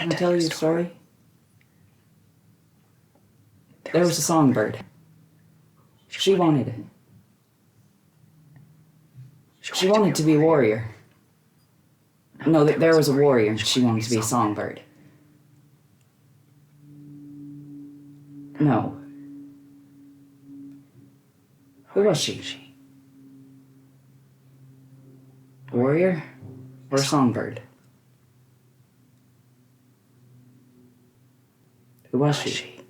Can I tell you a story? There was a songbird. She wanted to be a warrior. No, there was a warrior, and she wanted to be a songbird. No. Who was she? A warrior or a songbird? Who was she?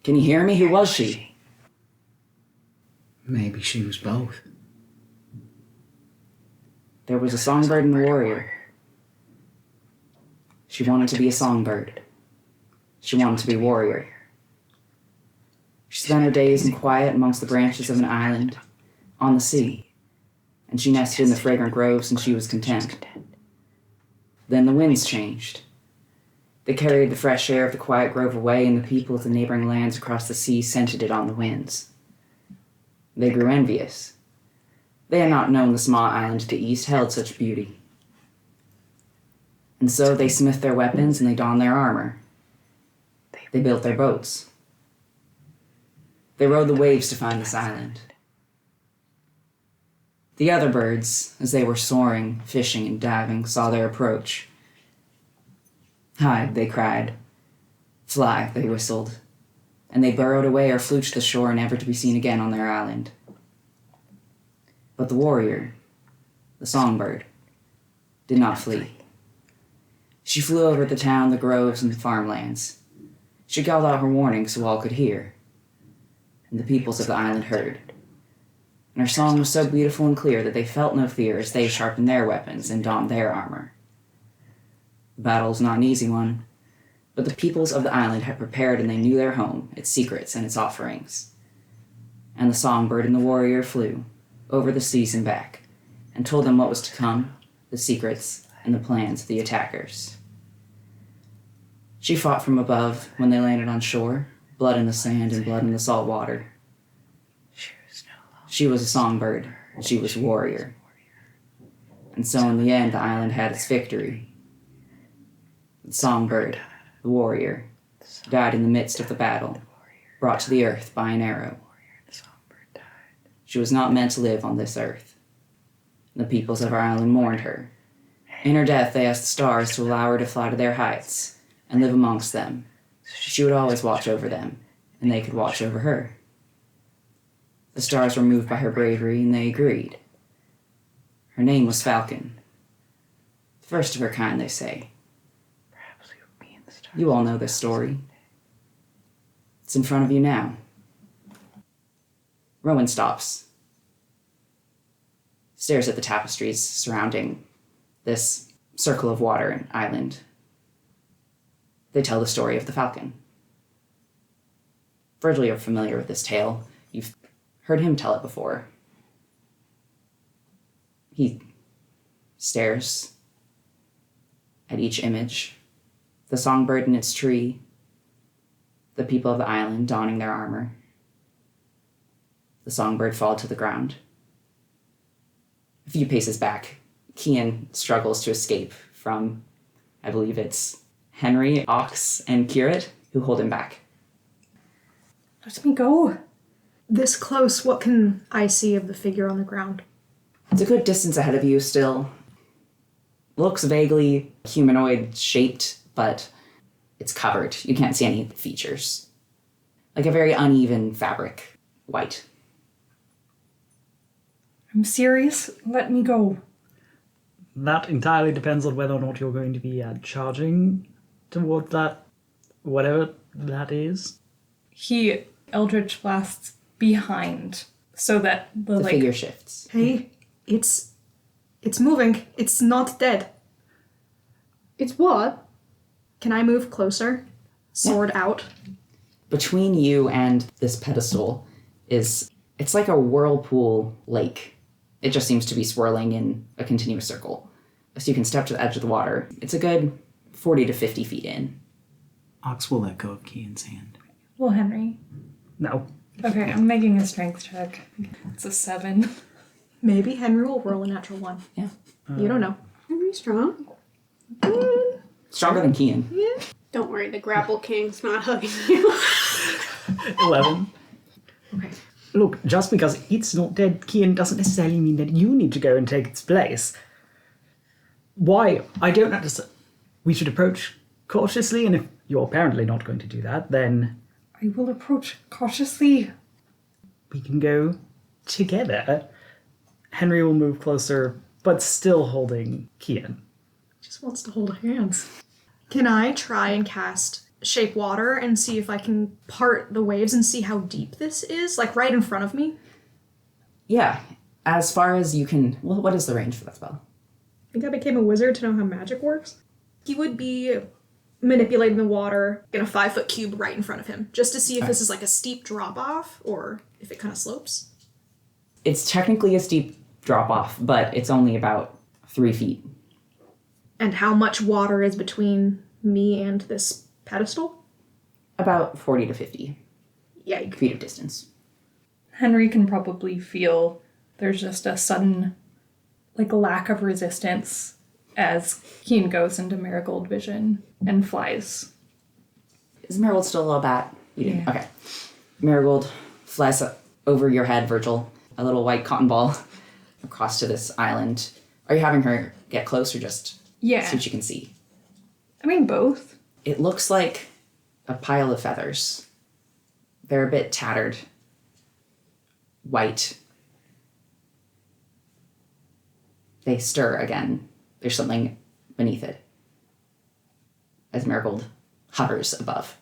Can you hear me? Who was she? Maybe she was both. There was a songbird and a warrior. She wanted to be a songbird. She wanted to be a warrior. She spent her days in quiet amongst the branches of an island on the sea, and she nested in the fragrant groves, and she was content. Then the winds changed. They carried the fresh air of the quiet grove away, and the people of the neighboring lands across the sea scented it on the winds. They grew envious. They had not known the small island to the east held such beauty. And so they smithed their weapons and they donned their armor. They built their boats. They rode the waves to find this island. The other birds, as they were soaring, fishing, and diving, saw their approach. Hide, they cried. Fly, they whistled. And they burrowed away or flew to the shore, never to be seen again on their island. But the warrior, the songbird, did not flee. She flew over the town, the groves, and the farmlands. She called out her warning so all could hear, and the peoples of the island heard. And her song was so beautiful and clear that they felt no fear as they sharpened their weapons and donned their armor. The battle was not an easy one, but the peoples of the island had prepared and they knew their home, its secrets, and its offerings. And the songbird and the warrior flew over the seas and back, and told them what was to come, the secrets, and the plans of the attackers. She fought from above when they landed on shore, blood in the sand and blood in the salt water. She was a songbird, and she was a warrior. And so in the end, the island had its victory. The songbird, the warrior, died in the midst of the battle, brought to the earth by an arrow. She was not meant to live on this earth. The peoples of our island mourned her. In her death, they asked the stars to allow her to fly to their heights and live amongst them. She would always watch over them, and they could watch over her. The stars were moved by her bravery, and they agreed. Her name was Falcon. The first of her kind, they say. You all know this story. It's in front of you now. Rowan stops, stares at the tapestries surrounding this circle of water and island. They tell the story of the falcon. Virgil, you're familiar with this tale. You've heard him tell it before. He stares at each image, the songbird in its tree, the people of the island donning their armor. The songbird fall to the ground. A few paces back, Kian struggles to escape from, I believe it's Henry, Ox, and Kirit, who hold him back. Let me go. This close, what can I see of the figure on the ground? It's a good distance ahead of you still. Looks vaguely humanoid shaped, but it's covered. You can't see any features. Like a very uneven fabric, white. I'm serious. Let me go. That entirely depends on whether or not you're going to be charging toward that, whatever that is. He Eldritch blasts behind so that The figure shifts. Hey, it's moving. It's not dead. It's what? Can I move closer? Sword out. Between you and this pedestal it's like a whirlpool lake. It just seems to be swirling in a continuous circle. So you can step to the edge of the water. It's a good 40 to 50 feet in. Ox will let go of Kian's hand. Well, Henry. No. Okay, I'm making a strength check. It's a 7. Maybe Henry will roll a natural 1. Yeah. You don't know. Very strong. Stronger than Kian. Don't worry, the Grapple King's not hugging you. 11. Okay. Look, just because it's not dead, Kian, doesn't necessarily mean that you need to go and take its place. Why? I don't understand. We should approach cautiously, and if you're apparently not going to do that, then I will approach cautiously. we can go together. Henry will move closer, but still holding Kian. Just wants to hold hands. Can I try and cast Shape Water and see if I can part the waves and see how deep this is? Like right in front of me? Yeah. As far as you can... Well, what is the range for that spell? I think I became a wizard to know how magic works. He would be manipulating the water in a 5-foot cube right in front of him, just to see if this is like a steep drop-off or if it kind of slopes. It's technically a steep drop-off, but it's only about 3 feet. And how much water is between me and this pedestal? About 40 to 50 Yikes. feet of distance. Henry can probably feel there's just a sudden, lack of resistance as Keen goes into Marigold vision and flies. Is Marigold still a little bat? You didn't. Okay. Marigold flies over your head, Virgil. A little white cotton ball across to this island. Are you having her get close or just Yeah. so she can see? I mean, both. It looks like a pile of feathers. They're a bit tattered. White. They stir again. There's something beneath it. As Marigold hovers above.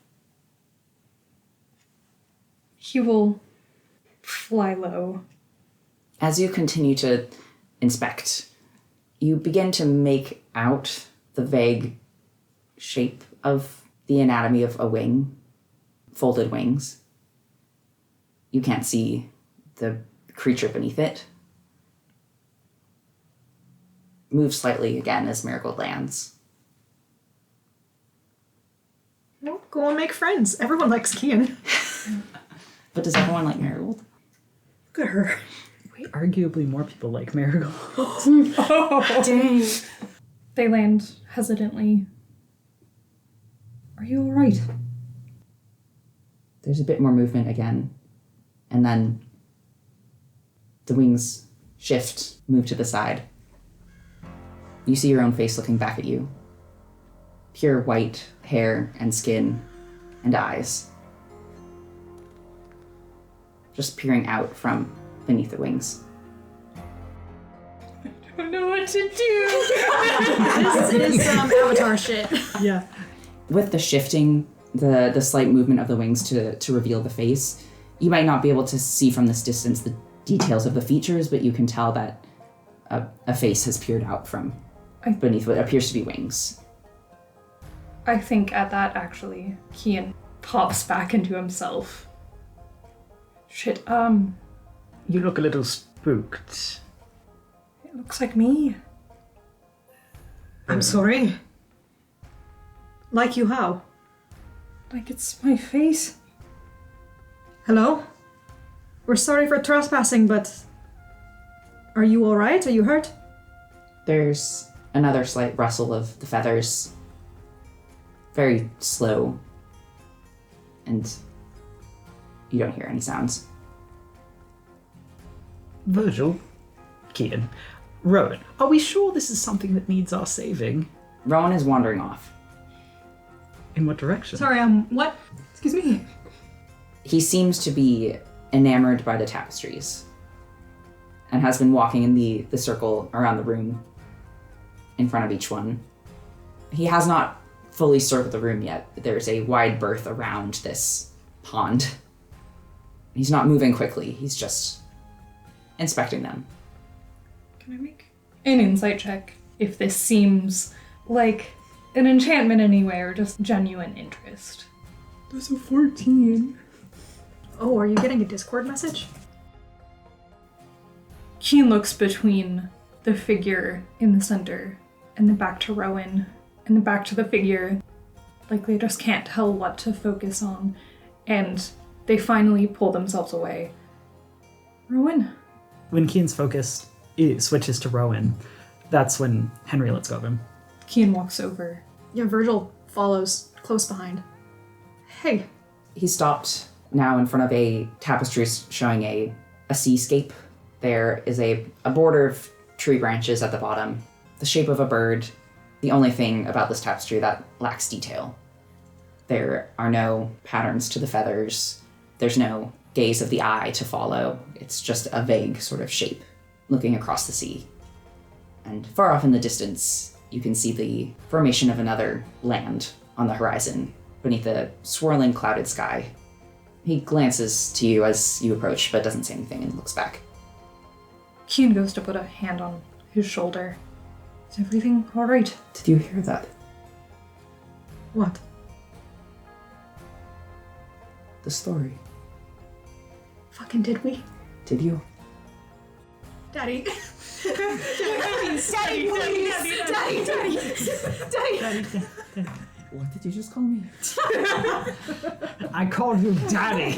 He will fly low. As you continue to inspect, you begin to make out the vague shape of the anatomy of a wing, folded wings. You can't see the creature beneath it. Move slightly again as Marigold lands. No, go and make friends. Everyone likes Kian. But does everyone like Marigold? Look at her. Wait, arguably more people like Marigold. Dang. They land hesitantly. Are you alright? There's a bit more movement again. And then the wings shift, move to the side. You see your own face looking back at you. Pure white hair and skin and eyes. Just peering out from beneath the wings. I don't know what to do. This is some Avatar shit. Yeah. With the shifting, the slight movement of the wings to reveal the face, you might not be able to see from this distance the details of the features, but you can tell that a face has peered out from beneath what appears to be wings. I think at that, actually, Kian pops back into himself. Shit, You look a little spooked. it looks like me. I'm sorry. Like you how? Like it's my face. Hello? We're sorry for trespassing, but... Are you alright? Are you hurt? There's another slight rustle of the feathers. Very slow. And you don't hear any sounds. Virgil, Kian, Rowan, are we sure this is something that needs our saving? Rowan is wandering off. In what direction? Sorry, what? Excuse me. He seems to be enamored by the tapestries and has been walking in the circle around the room in front of each one. He has not fully circled the room yet. There's a wide berth around this pond. He's not moving quickly. He's just inspecting them. Can I make an insight check if this seems like an enchantment anyway or just genuine interest? There's a 14. Oh, are you getting a Discord message? Keen looks between the figure in the center and then back to Rowan and then back to the figure. Like they just can't tell what to focus on. And they finally pull themselves away. Rowan, when Kian's focus switches to Rowan, that's when Henry lets go of him. Kian walks over. Yeah, Virgil follows close behind. Hey, He stopped now in front of a tapestry showing a seascape. There is a border of tree branches at the bottom, the shape of a bird, the only thing about this tapestry that lacks detail. There are no patterns to the feathers. There's no gaze of the eye to follow. It's just a vague sort of shape looking across the sea. And far off in the distance, you can see the formation of another land on the horizon beneath a swirling clouded sky. He glances to you as you approach, but doesn't say anything and looks back. Kian goes to put a hand on his shoulder. Is everything all right? Did you hear that? what? The story. Fucking did we? Did you? Daddy. Daddy, Daddy. What did you just call me? I called you Daddy.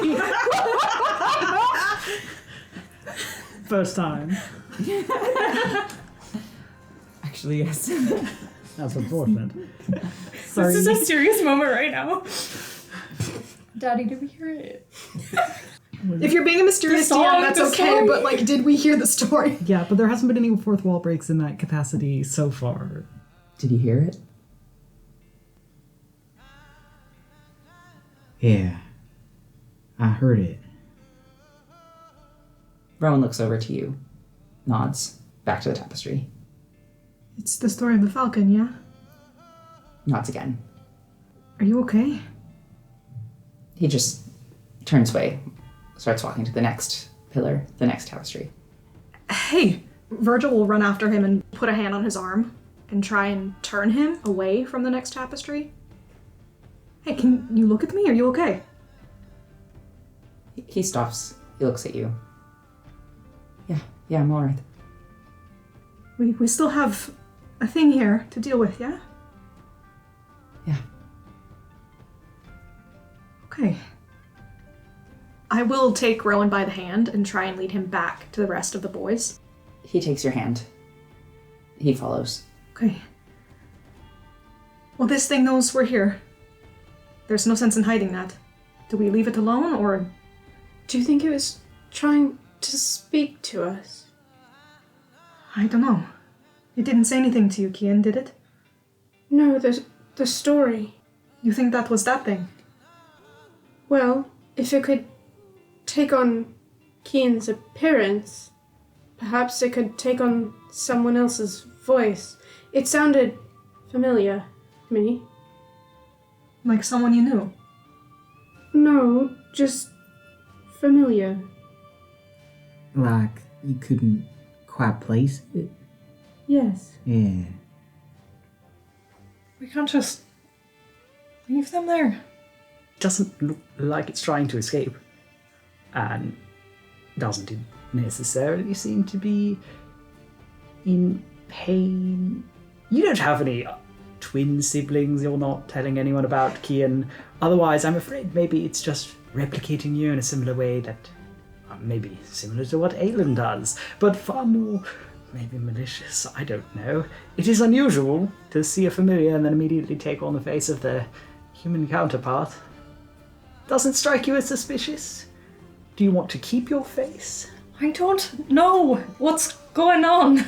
First time. Actually, yes. That's unfortunate. Sorry. This is a serious moment right now. Daddy, did we hear it? If you're being a mysterious The song, DM, that's the okay, story. but like, did we hear the story? Yeah, but there hasn't been any fourth wall breaks in that capacity so far. Did you hear it? Yeah. I heard it. Rowan looks over to you, nods, back to the tapestry, It's the story of the falcon, yeah? nods again. Are you okay? He just turns away, starts walking to the next pillar, the next tapestry. Hey! Virgil will run after him and put a hand on his arm and try and turn him away from the next tapestry. Hey, can you look at me? Are you okay? He stops, he looks at you. Yeah, I'm alright. We still have a thing here to deal with, yeah? Yeah. Okay. I will take Rowan by the hand and try and lead him back to the rest of the boys. He takes your hand. He follows. Okay. Well, this thing knows we're here. There's no sense in hiding that. Do we leave it alone, or... Do you think it was trying to speak to us? I don't know. It didn't say anything to you, Kian, did it? No, the story. You think that was that thing? Well, if it could take on Kian's appearance, perhaps it could take on someone else's voice. It sounded familiar to me. Like someone you knew? No, just familiar. Like, you couldn't quite place it? Yes. Yeah. We can't just leave them there. Doesn't look like it's trying to escape. And doesn't necessarily seem to be in pain. You don't have any twin siblings you're not telling anyone about, Kian. Otherwise, I'm afraid maybe it's just replicating you in a similar way that maybe similar to what Aelin does, but far more maybe malicious. I don't know. It is unusual to see a familiar and then immediately take on the face of their human counterpart. Doesn't strike you as suspicious? Do you want to keep your face? I don't know what's going on.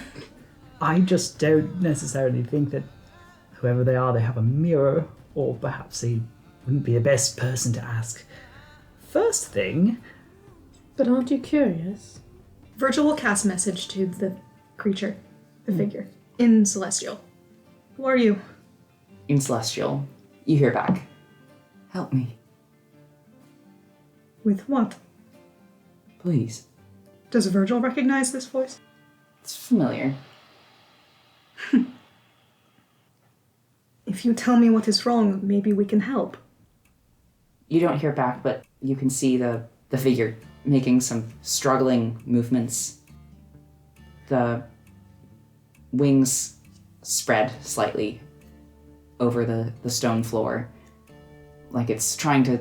I just don't necessarily think that whoever they are, they have a mirror, or perhaps they wouldn't be the best person to ask. First thing, But aren't you curious? Virgil will cast message to the creature, the figure, in Celestial. Who are you? In Celestial, you hear back. Help me, With what? please. Does Virgil recognize this voice? It's familiar. If you tell me what is wrong, maybe we can help. You don't hear back, but you can see the figure making some struggling movements. The wings spread slightly over the stone floor, like it's trying to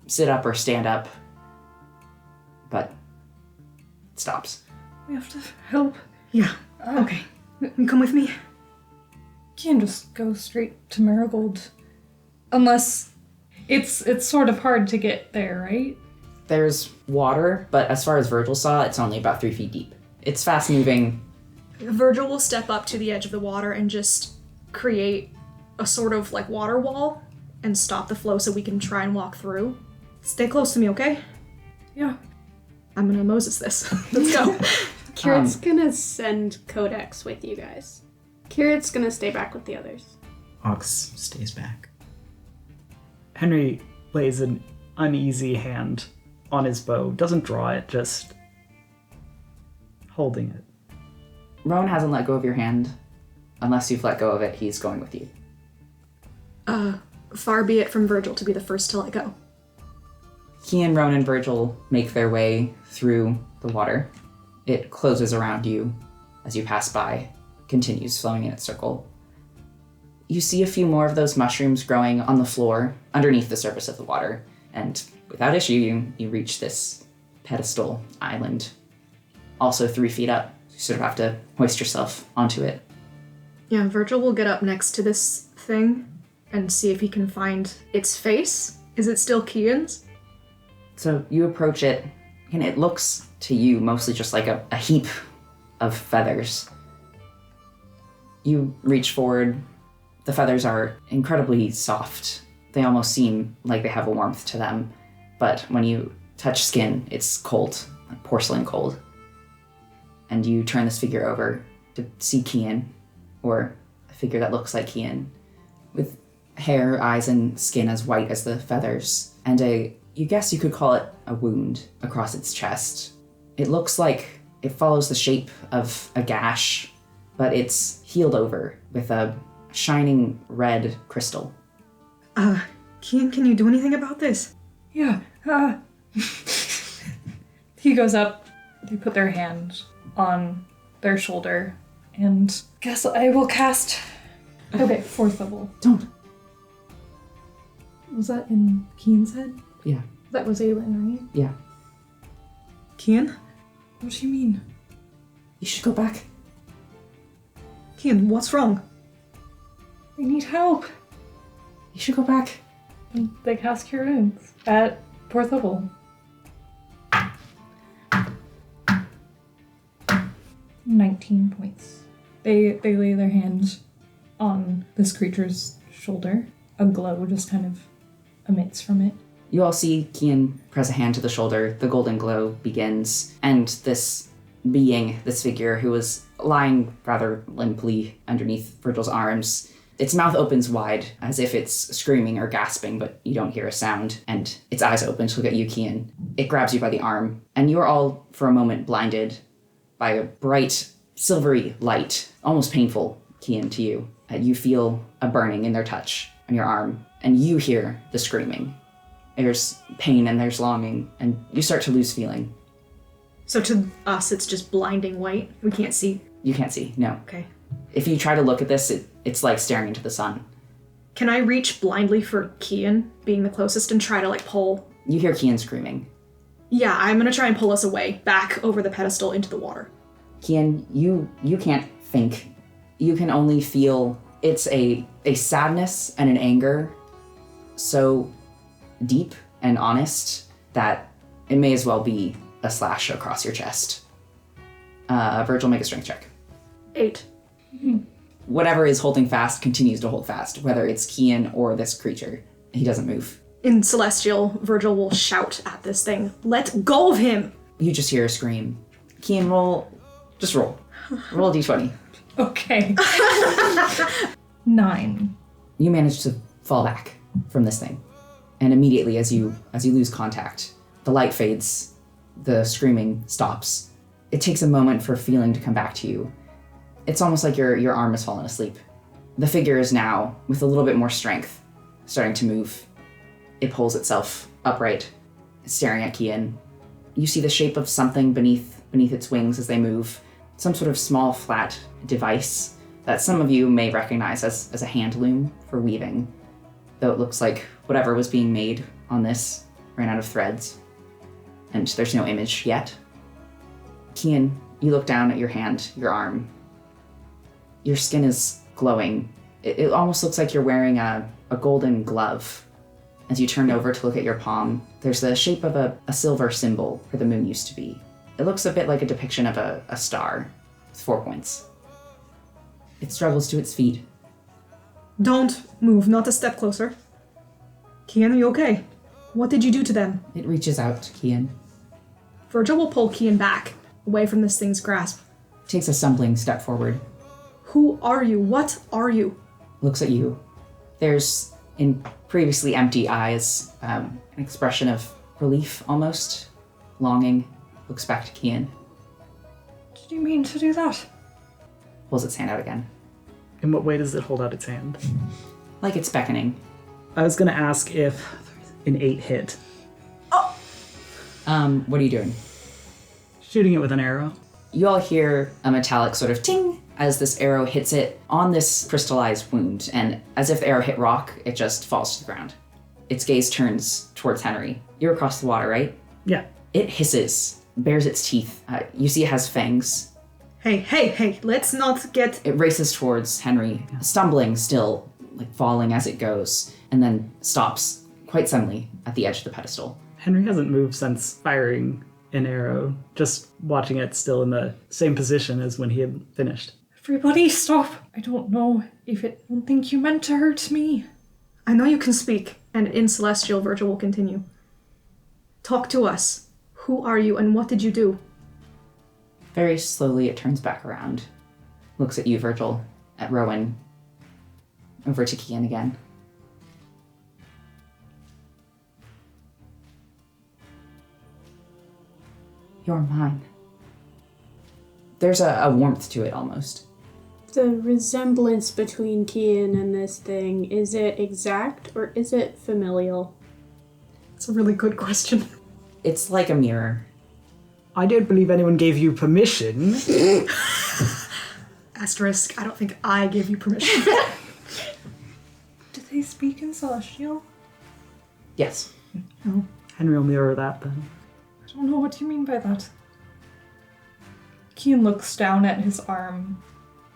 sit up or stand up, but it stops. We have to help. Yeah. Okay. Come with me. Can't just go straight to Marigold. Unless it's sort of hard to get there, right? There's water, but as far as Virgil saw, it's only about 3 feet deep. It's fast moving. Virgil will step up to the edge of the water and just create a sort of like water wall and stop the flow so we can try and walk through. Stay close to me, okay? Yeah. I'm gonna Moses this. Let's go. Kirit's gonna send Codex with you guys. Kirit's gonna stay back with the others. Ox stays back. Henry lays an uneasy hand on his bow. Doesn't draw it, just holding it. Rowan hasn't let go of your hand. Unless you've let go of it, he's going with you. Far be it from Virgil to be the first to let go. Kian, Rowan, and Virgil make their way through the water. It closes around you as you pass by, continues flowing in its circle. You see a few more of those mushrooms growing on the floor underneath the surface of the water, and without issue, you reach this pedestal island, also 3 feet up. You sort of have to hoist yourself onto it. Yeah, Virgil will get up next to this thing and see if he can find its face. Is it still Kian's? So you approach it, and it looks to you mostly just like a heap of feathers. You reach forward. The feathers are incredibly soft. They almost seem like they have a warmth to them, but when you touch skin, it's cold, like porcelain cold. And you turn this figure over to see Kian, or a figure that looks like Kian, with hair, eyes, and skin as white as the feathers, and you guess you could call it a wound across its chest. It looks like it follows the shape of a gash, but it's healed over with a shining red crystal. Kian, can you do anything about this? Yeah. He goes up. They put their hand on their shoulder, and guess I will cast. Okay, 4th level. Don't. Was that in Keen's head? Yeah. That was Aelin, right? Yeah. Kian? What do you mean? You should go back. Kian, what's wrong? I need help. You should go back. And they cast Cure Wounds at 4th level. 19 points. They lay their hand on this creature's shoulder. A glow just kind of emits from it. You all see Kian press a hand to the shoulder, the golden glow begins, and this being, this figure who was lying rather limply underneath Virgil's arms, its mouth opens wide as if it's screaming or gasping, but you don't hear a sound, and its eyes open to look at you, Kian. It grabs you by the arm, and you're all, for a moment, blinded by a bright, silvery light, almost painful, Kian, to you. You feel a burning in their touch on your arm, and you hear the screaming. There's pain and there's longing, and you start to lose feeling. So to us, it's just blinding white. We can't see. You can't see, no. Okay. If you try to look at this, it's like staring into the sun. Can I reach blindly for Kian, being the closest, and try to pull? You hear Kian screaming. Yeah, I'm gonna try and pull us away, back over the pedestal into the water. Kian, you can't think. You can only feel it's a sadness and an anger so deep and honest that it may as well be a slash across your chest. Virgil, make a strength check. 8. Whatever is holding fast continues to hold fast, whether it's Kian or this creature. He doesn't move. In Celestial, Virgil will shout at this thing, "Let go of him!" You just hear a scream. Kian, roll. Just roll. Roll a d20. Okay. 9. You manage to fall back from this thing. And immediately as you lose contact, the light fades, the screaming stops. It takes a moment for feeling to come back to you. It's almost like your arm has fallen asleep. The figure is now, with a little bit more strength, starting to move. It pulls itself upright, staring at Kian. You see the shape of something beneath its wings as they move. Some sort of small, flat device that some of you may recognize as a hand loom for weaving, though it looks like whatever was being made on this ran out of threads, and there's no image yet. Kian, You look down at your hand, your arm. Your skin is glowing. It almost looks like you're wearing a golden glove. As you turn over to look at your palm, there's the shape of a silver symbol where the moon used to be. It looks a bit like a depiction of a star with 4 points. It struggles to its feet. Don't move, not a step closer. Kian, are you okay? What did you do to them? It reaches out to Kian. Virgil will pull Kian back, away from this thing's grasp. Takes a stumbling step forward. Who are you? What are you? Looks at you. There's, in previously empty eyes, an expression of relief almost, longing. Looks back to Kian. Did you mean to do that? Pulls its hand out again. In what way does it hold out its hand? Like it's beckoning. I was gonna ask if an 8 hit. What are you doing? Shooting it with an arrow. You all hear a metallic sort of ting as this arrow hits it on this crystallized wound, and as if the arrow hit rock, it just falls to the ground. Its gaze turns towards Henry. You're across the water, right? Yeah. It hisses, bares its teeth. You see it has fangs. Hey, let's not get... It races towards Henry, stumbling still, like falling as it goes, and then stops quite suddenly at the edge of the pedestal. Henry hasn't moved since firing an arrow, just watching it still in the same position as when he had finished. Everybody, stop. I don't know if it... I don't think you meant to hurt me. I know you can speak, and in Celestial, Virgil will continue. Talk to us. Who are you, and what did you do? Very slowly, it turns back around, looks at you, Virgil, at Rowan, over to Kian again. You're mine. There's a warmth to it almost. The resemblance between Kian and this thing, is it exact or is it familial? It's a really good question. It's like a mirror. I don't believe anyone gave you permission. Asterisk, I don't think I gave you permission. Did they speak in Celestial? Yes. No. Henry will mirror that then. I don't know what you mean by that. Kian looks down at his arm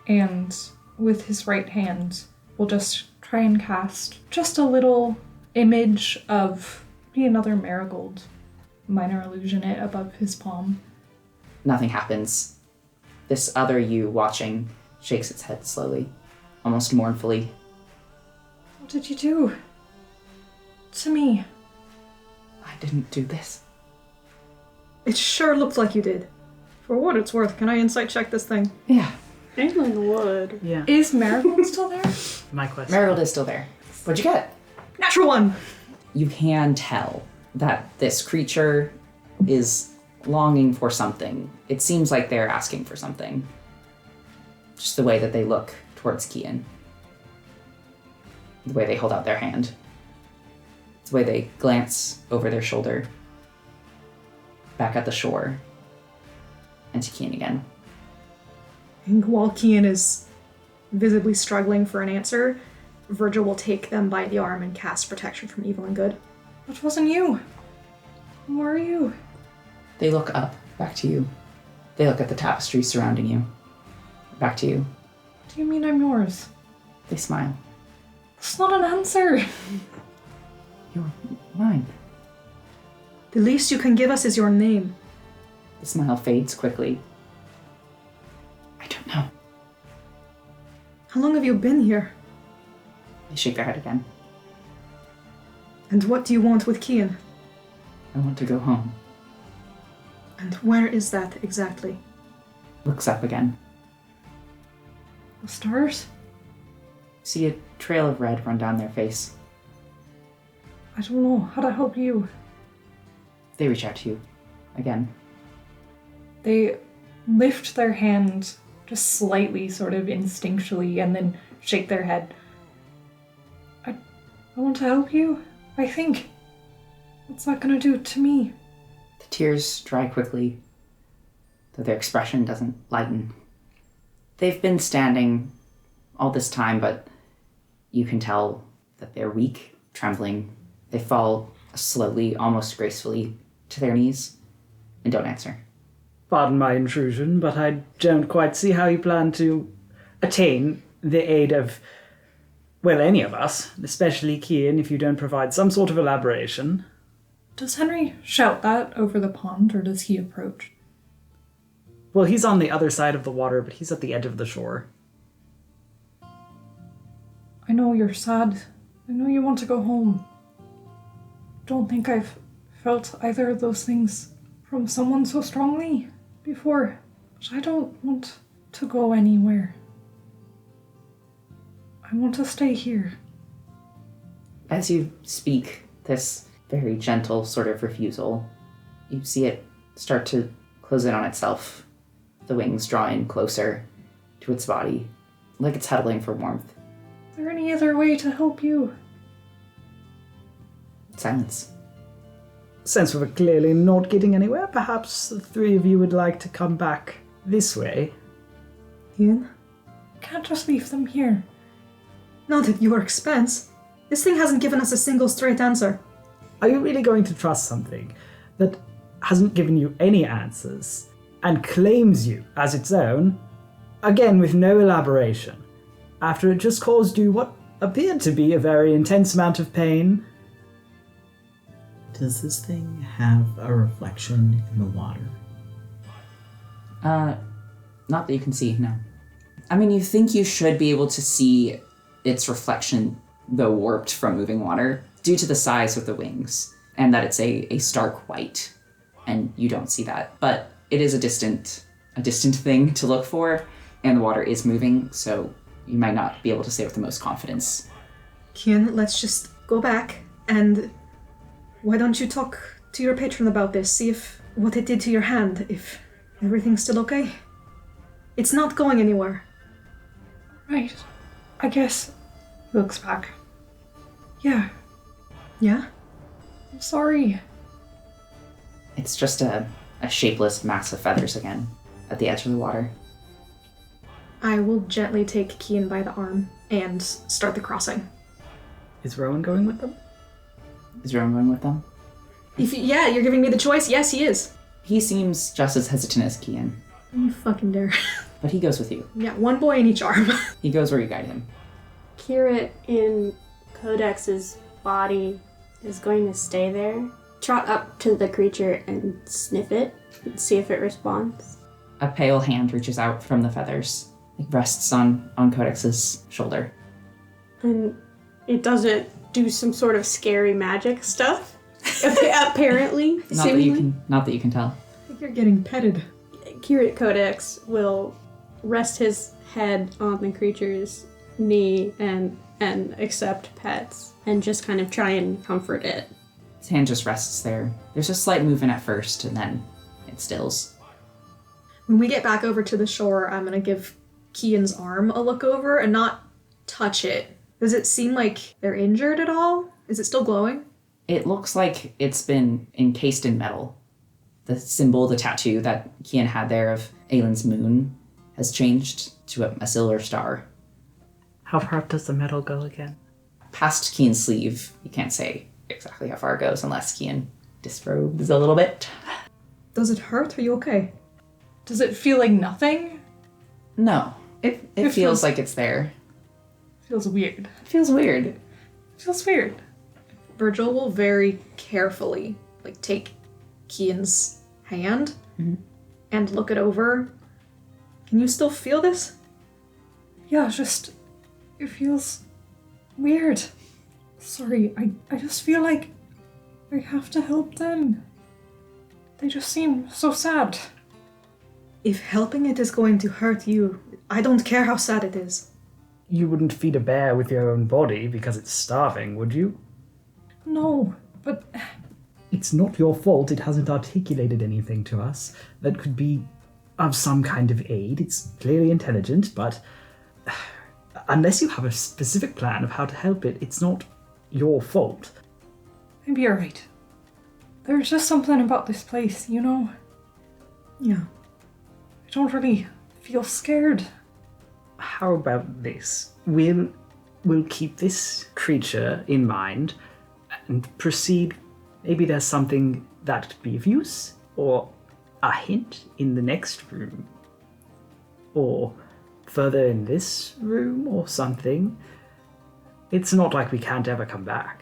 and with his right hand will just try and cast just a little image of maybe another marigold. Minor illusion it above his palm. Nothing happens. This other you watching shakes its head slowly, almost mournfully. What did you do? To me. I didn't do this. It sure looked like you did. For what it's worth, can I insight check this thing? Yeah. England would. Yeah. Is Marigold still there? My question. Marigold is still there. What'd you get? Natural one! You can tell that this creature is longing for something. It seems like they're asking for something. Just the way that they look towards Kian. The way they hold out their hand. The way they glance over their shoulder. Back at the shore. And to Kian again. And while Kian is visibly struggling for an answer, Virgil will take them by the arm and cast protection from evil and good. It wasn't you. Who are you? They look up, back to you. They look at the tapestry surrounding you. Back to you. What do you mean I'm yours? They smile. That's not an answer. You're mine. The least you can give us is your name. The smile fades quickly. I don't know. How long have you been here? They shake their head again. And what do you want with Kian? I want to go home. And where is that exactly? Looks up again. The stars? See a trail of red run down their face. I don't know how to help you. They reach out to you. Again. They lift their hand just slightly, sort of instinctually, and then shake their head. I want to help you, I think. What's that gonna do to me? The tears dry quickly, though their expression doesn't lighten. They've been standing all this time, but you can tell that they're weak, trembling. They fall slowly, almost gracefully, to their knees and don't answer. Pardon my intrusion, but I don't quite see how you plan to attain the aid of, well, any of us, especially Kian, if you don't provide some sort of elaboration. Does Henry shout that over the pond, or does he approach? Well, he's on the other side of the water, but he's at the edge of the shore. I know you're sad. I know you want to go home. Don't think I've felt either of those things from someone so strongly before, but I don't want to go anywhere. I want to stay here. As you speak this very gentle sort of refusal, you see it start to close in on itself, the wings drawing closer to its body, like it's huddling for warmth. Is there any other way to help you? Silence. Since we're clearly not getting anywhere, perhaps the three of you would like to come back this way. Ian? Can't just leave them here. Not at your expense. This thing hasn't given us a single straight answer. Are you really going to trust something that hasn't given you any answers and claims you as its own, again with no elaboration, after it just caused you what appeared to be a very intense amount of pain? Does this thing have a reflection in the water? Not that you can see, no. I mean, you think you should be able to see its reflection, though warped from moving water, due to the size of the wings, and that it's a stark white, and you don't see that. But it is a distant thing to look for, and the water is moving, so you might not be able to say with the most confidence. Kian, let's just go back, and why don't you talk to your patron about this, see if what it did to your hand, if everything's still okay. It's not going anywhere. Right. I guess. He looks back. Yeah. Yeah? I'm sorry. It's just a shapeless mass of feathers again, at the edge of the water. I will gently take Kian by the arm and start the crossing. Is Rowan going with them? Is Rowan going with them? Yeah, you're giving me the choice. Yes, he is. He seems just as hesitant as Kian, You fucking dare. but he goes with you. Yeah, one boy in each arm. He goes where you guide him. Kirit in Kodex's body is going to stay there. Trot up to the creature and sniff it and see if it responds. A pale hand reaches out from the feathers. It rests on Codex's shoulder. And it doesn't do some sort of scary magic stuff. Apparently, seemingly. Not that you can tell. I think you're getting petted. Kirit Codex will rest his head on the creature's knee and accept pets and just kind of try and comfort it. His hand just rests there. There's a slight movement at first, and then it stills. When we get back over to the shore, I'm gonna give Kian's arm a look over and not touch it. Does it seem like they're injured at all? Is it still glowing? It looks like it's been encased in metal. The symbol, the tattoo that Kian had there of Aylin's moon has changed to a silver star. How far up does the metal go again? Past Kian's sleeve, you can't say exactly how far it goes unless Kian disrobes a little bit. Does it hurt? Are you okay? Does it feel like nothing? No, it feels like it's there. Feels weird. It feels weird. Feels weird. Virgil will very carefully take Kian's hand and look it over. Can you still feel this? Yeah, just it feels weird. Sorry, I just feel like I have to help them. They just seem so sad. If helping it is going to hurt you, I don't care how sad it is. You wouldn't feed a bear with your own body because it's starving, would you? No, but It's not your fault it hasn't articulated anything to us that could be of some kind of aid. It's clearly intelligent, but unless you have a specific plan of how to help it, it's not your fault. maybe you're right. There's just something about this place, you know? Yeah. I don't really feel scared. How about this? We'll keep this creature in mind and proceed. Maybe there's something that could be of use, or a hint in the next room. Or further in this room or something. It's not like we can't ever come back.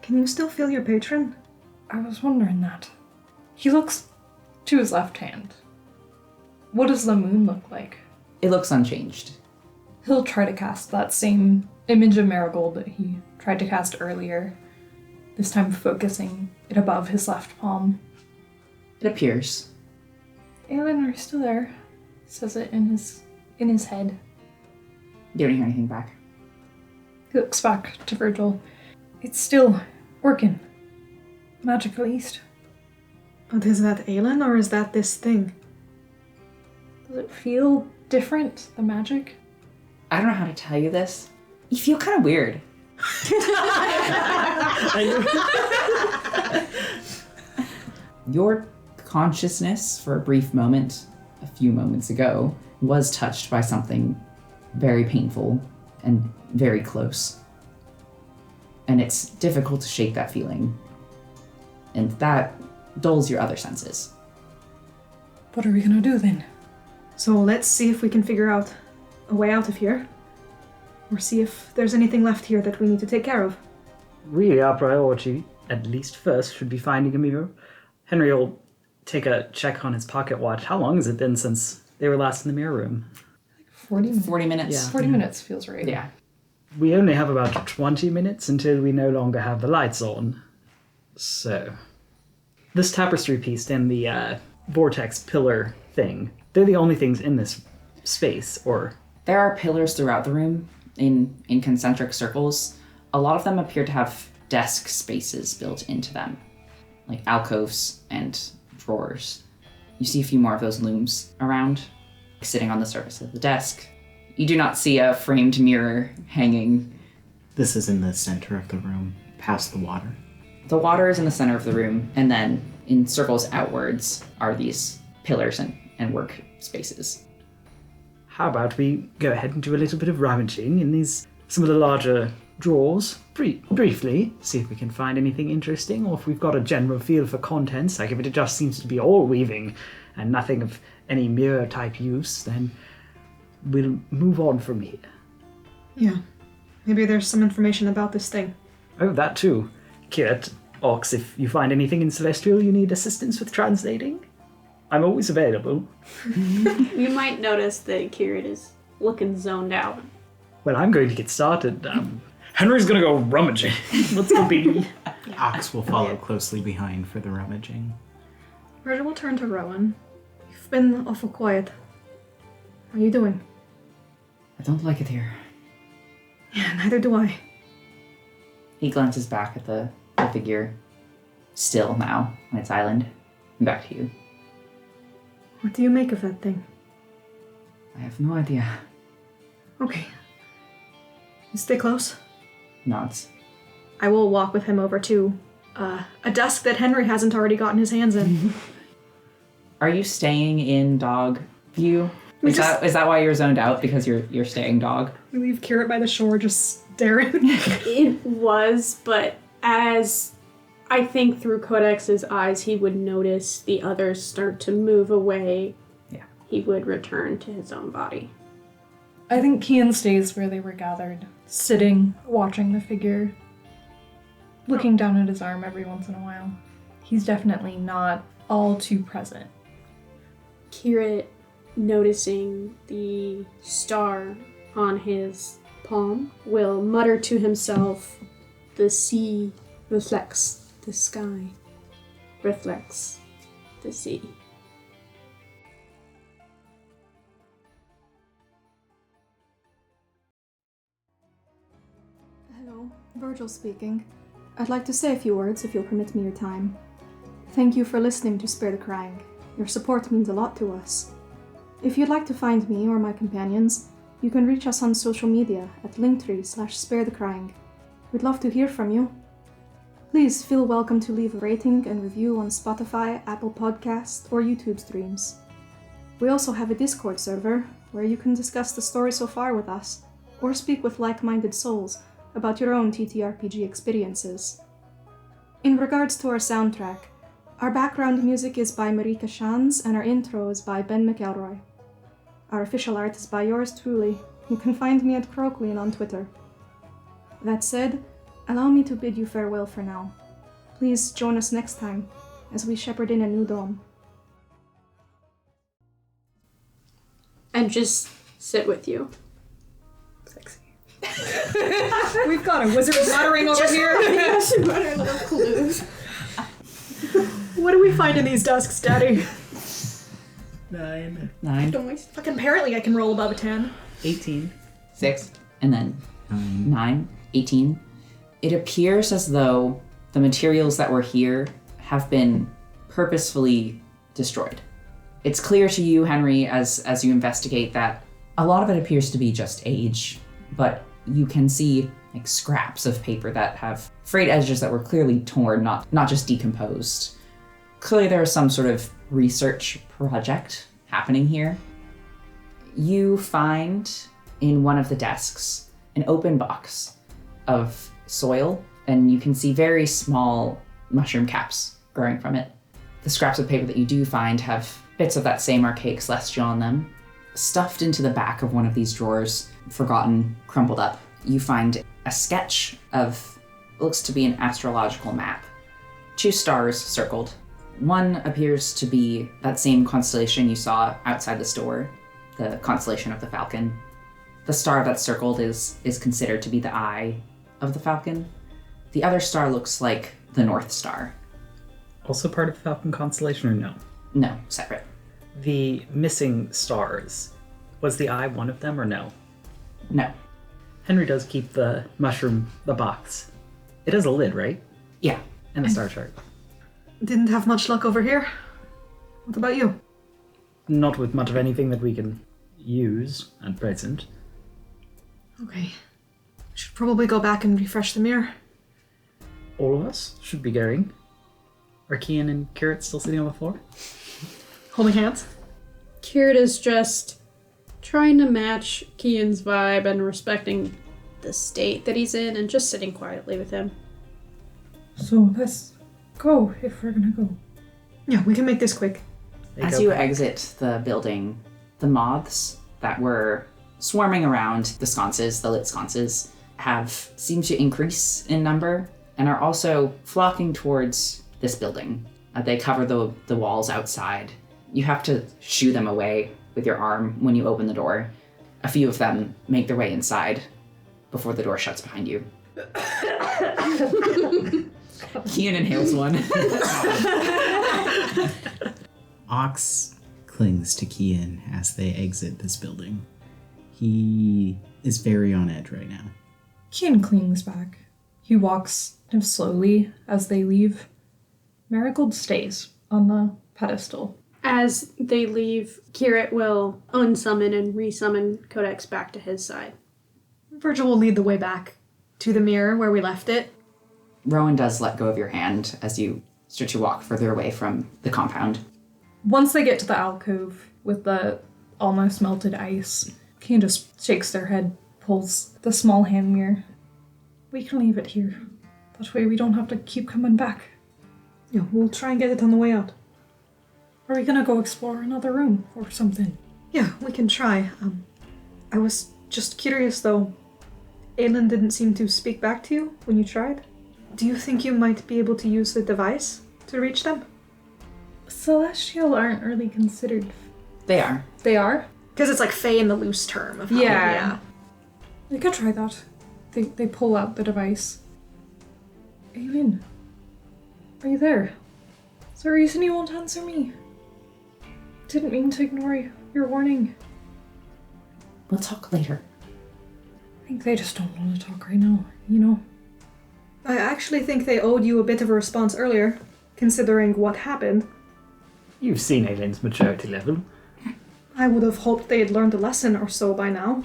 Can you still feel your patron? I was wondering that. He looks to his left hand. What does the moon look like? It looks unchanged. He'll try to cast that same image of Marigold that he tried to cast earlier, this time focusing it above his left palm. It appears. Aelin, are you still there? Says it in his head. You don't hear anything back. He looks back to Virgil. It's still working. Magic released. But is that Aelin or is that this thing? Does it feel different, the magic? I don't know how to tell you this. You feel kind of weird. Your consciousness, for a brief moment, a few moments ago, was touched by something very painful and very close. And it's difficult to shake that feeling. And that dulls your other senses. What are we gonna do then? So let's see if we can figure out a way out of here. Or see if there's anything left here that we need to take care of. Really, our priority, at least first, should be finding a mirror. Henry will take a check on his pocket watch. How long has it been since they were last in the mirror room? 40 minutes. 40 minutes. Yeah. 40 minutes feels right. Yeah. We only have about 20 minutes until we no longer have the lights on. So, this tapestry piece and the vortex pillar thing, they're the only things in this space, or... There are pillars throughout the room in concentric circles. A lot of them appear to have desk spaces built into them, like alcoves and drawers. You see a few more of those looms around, sitting on the surface of the desk. You do not see a framed mirror hanging. This is in the center of the room, past the water. The water is in the center of the room, and then in circles outwards are these pillars and work spaces. How about we go ahead and do a little bit of rummaging in some of the larger drawers, briefly, see if we can find anything interesting, or if we've got a general feel for contents, like if it just seems to be all weaving and nothing of any mirror-type use, then we'll move on from here. Yeah. Maybe there's some information about this thing. Oh, that too. Kirat, Ox, if you find anything in Celestial you need assistance with translating, I'm always available. You might notice that Kirat is looking zoned out. Well, I'm going to get started. Henry's gonna go rummaging. Let's go, baby. Ox will follow closely behind for the rummaging. Virgil will turn to Rowan. You've been awful quiet. How are you doing? I don't like it here. Yeah, neither do I. He glances back at the figure, still now on its island, and back to you. What do you make of that thing? I have no idea. Okay. You stay close. Nods. I will walk with him over to a desk that Henry hasn't already gotten his hands in. Are you staying in dog view? Is that why you're zoned out? Because you're staying dog? We leave Kirat by the shore just staring. It was, but as I think through Codex's eyes, he would notice the others start to move away. Yeah. He would return to his own body. I think Kian stays where they were gathered, sitting, watching the figure, looking down at his arm every once in a while. He's definitely not all too present. Kirat, noticing the star on his palm, will mutter to himself, "The sea reflects the sky, reflects the sea." Hello, Virgil speaking. I'd like to say a few words if you'll permit me your time. Thank you for listening to Spare the Crying. Your support means a lot to us. If you'd like to find me or my companions, you can reach us on social media at linktree/sparethecrying. We'd love to hear from you. Please feel welcome to leave a rating and review on Spotify, Apple Podcasts, or YouTube streams. We also have a Discord server where you can discuss the story so far with us, or speak with like-minded souls about your own TTRPG experiences. In regards to our soundtrack, Our background music is by Marika Shans, and our intro is by Ben McElroy. Our official art is by yours truly. You can find me at Croqueen on Twitter. That said, allow me to bid you farewell for now. Please join us next time as we shepherd in a new dawn. And just sit with you. Sexy. We've got a wizard muttering over here. What do we find in these desks, Daddy? 9. 9, Fucking apparently I can roll above a 10. 18. 6, and then 9. 9, 18. It appears as though the materials that were here have been purposefully destroyed. It's clear to you, Henry, as you investigate, that a lot of it appears to be just age, but you can see like scraps of paper that have frayed edges that were clearly torn, not just decomposed. Clearly there is some sort of research project happening here. You find in one of the desks an open box of soil, and you can see very small mushroom caps growing from it. The scraps of paper that you do find have bits of that same archaic celestial on them. Stuffed into the back of one of these drawers, forgotten, crumpled up, you find a sketch of what looks to be an astrological map. 2 stars circled. One appears to be that same constellation you saw outside the store, the constellation of the Falcon. The star that's circled is considered to be the eye of the Falcon. The other star looks like the North Star. Also part of the Falcon constellation or no? No, separate. The missing stars, was the eye one of them or no? No. Henry does keep the box. It has a lid, right? Yeah. And a star chart. Didn't have much luck over here. What about you? Not with much of anything that we can use at present. Okay. Should probably go back and refresh the mirror. All of us should be going. Are Kian and Kirit still sitting on the floor? Holding hands. Kirita's just trying to match Kian's vibe and respecting the state that he's in and just sitting quietly with him. So let's go if we're gonna go. Yeah, we can make this quick. As you exit the building, the moths that were swarming around the sconces, the lit sconces, have seemed to increase in number and are also flocking towards this building. They cover the walls outside. You have to shoo them away with your arm when you open the door. A few of them make their way inside before the door shuts behind you. Kian inhales one. Ox clings to Kian as they exit this building. He is very on edge right now. Kian clings back. He walks kind of slowly as they leave. Marigold stays on the pedestal. As they leave, Kirit will unsummon and resummon Codex back to his side. Virgil will lead the way back to the mirror where we left it. Rowan does let go of your hand as you start to walk further away from the compound. Once they get to the alcove with the almost melted ice, Kian just shakes their head, pulls the small hand mirror. We can leave it here. That way we don't have to keep coming back. Yeah, we'll try and get it on the way out. Are we gonna go explore another room or something? Yeah, we can try. I was just curious though. Aelin didn't seem to speak back to you when you tried. Do you think you might be able to use the device to reach them? Celestial aren't really considered. They are. They are? Because it's like Fae in the loose term of how, Yeah. We could try that. They pull out the device. Aelin, are you there? Is there a reason you won't answer me? Didn't mean to ignore your warning. We'll talk later. I think they just don't want to talk right now, you know? I actually think they owed you a bit of a response earlier, considering what happened. You've seen Aelin's maturity level. I would have hoped they had learned a lesson or so by now.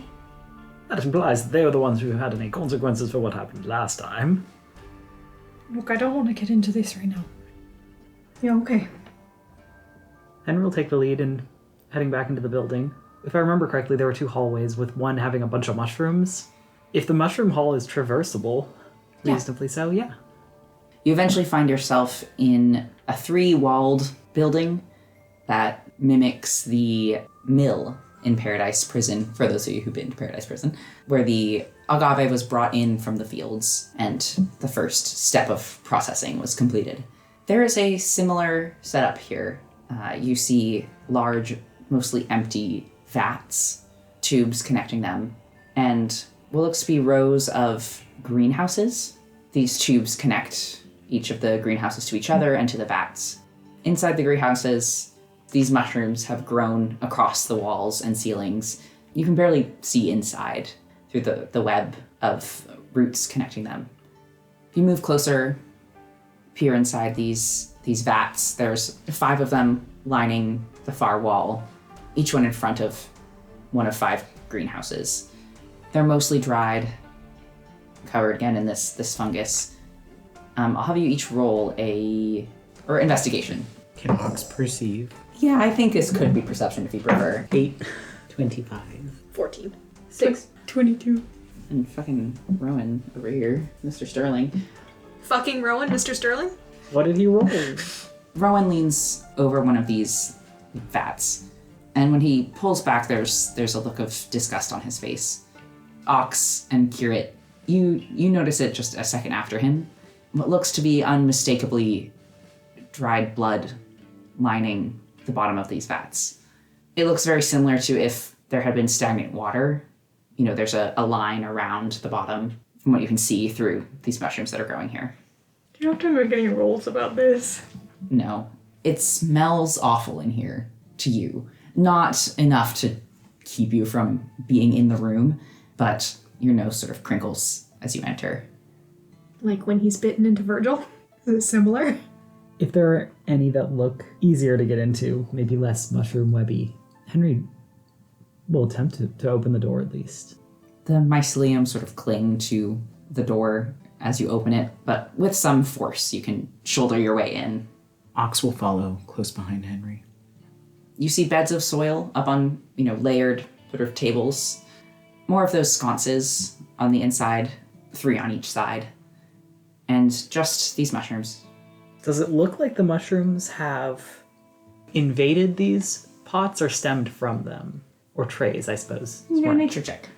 That implies that they were the ones who had any consequences for what happened last time. Look, I don't want to get into this right now. Yeah, okay. Henry will take the lead in heading back into the building. If I remember correctly, there were 2 hallways with one having a bunch of mushrooms. If the mushroom hall is traversable, Yeah. reasonably so, yeah. You eventually find yourself in a 3-walled building that mimics the mill in Paradise Prison, for those of you who've been to Paradise Prison, where the agave was brought in from the fields and the first step of processing was completed. There is a similar setup here. You see large, mostly empty vats, tubes connecting them, and what looks to be rows of greenhouses. These tubes connect each of the greenhouses to each other and to the vats. Inside the greenhouses, these mushrooms have grown across the walls and ceilings. You can barely see inside through the web of roots connecting them. If you move closer, peer inside these vats, there's 5 of them lining the far wall, each one in front of one of 5 greenhouses. They're mostly dried, covered again in this fungus. I'll have you each roll or investigation. Can Ox perceive? Yeah, I think this could be perception if you prefer. 8, 25. 14. 6, 22. And fucking Rowan over here, Mr. Sterling. Fucking Rowan, Mr. Sterling? What did he roll? Rowan leans over one of these vats, and when he pulls back, there's a look of disgust on his face. Ox and Curate, you notice it just a second after him. What looks to be unmistakably dried blood lining the bottom of these vats. It looks very similar to if there had been stagnant water. You know, there's a line around the bottom from what you can see through these mushrooms that are growing here. Do you have to make any rolls about this? No. It smells awful in here to you. Not enough to keep you from being in the room, but your nose sort of crinkles as you enter. Like when he's bitten into Virgil? Is it similar? If there are any that look easier to get into, maybe less mushroom webby, Henry will attempt to open the door at least. The mycelium sort of cling to the door as you open it, but with some force you can shoulder your way in. Ox will follow close behind Henry. You see beds of soil up on, layered sort of tables. More of those sconces on the inside, 3 on each side. And just these mushrooms. Does it look like the mushrooms have invaded these pots or stemmed from them? Or trays, I suppose. It's more nature check.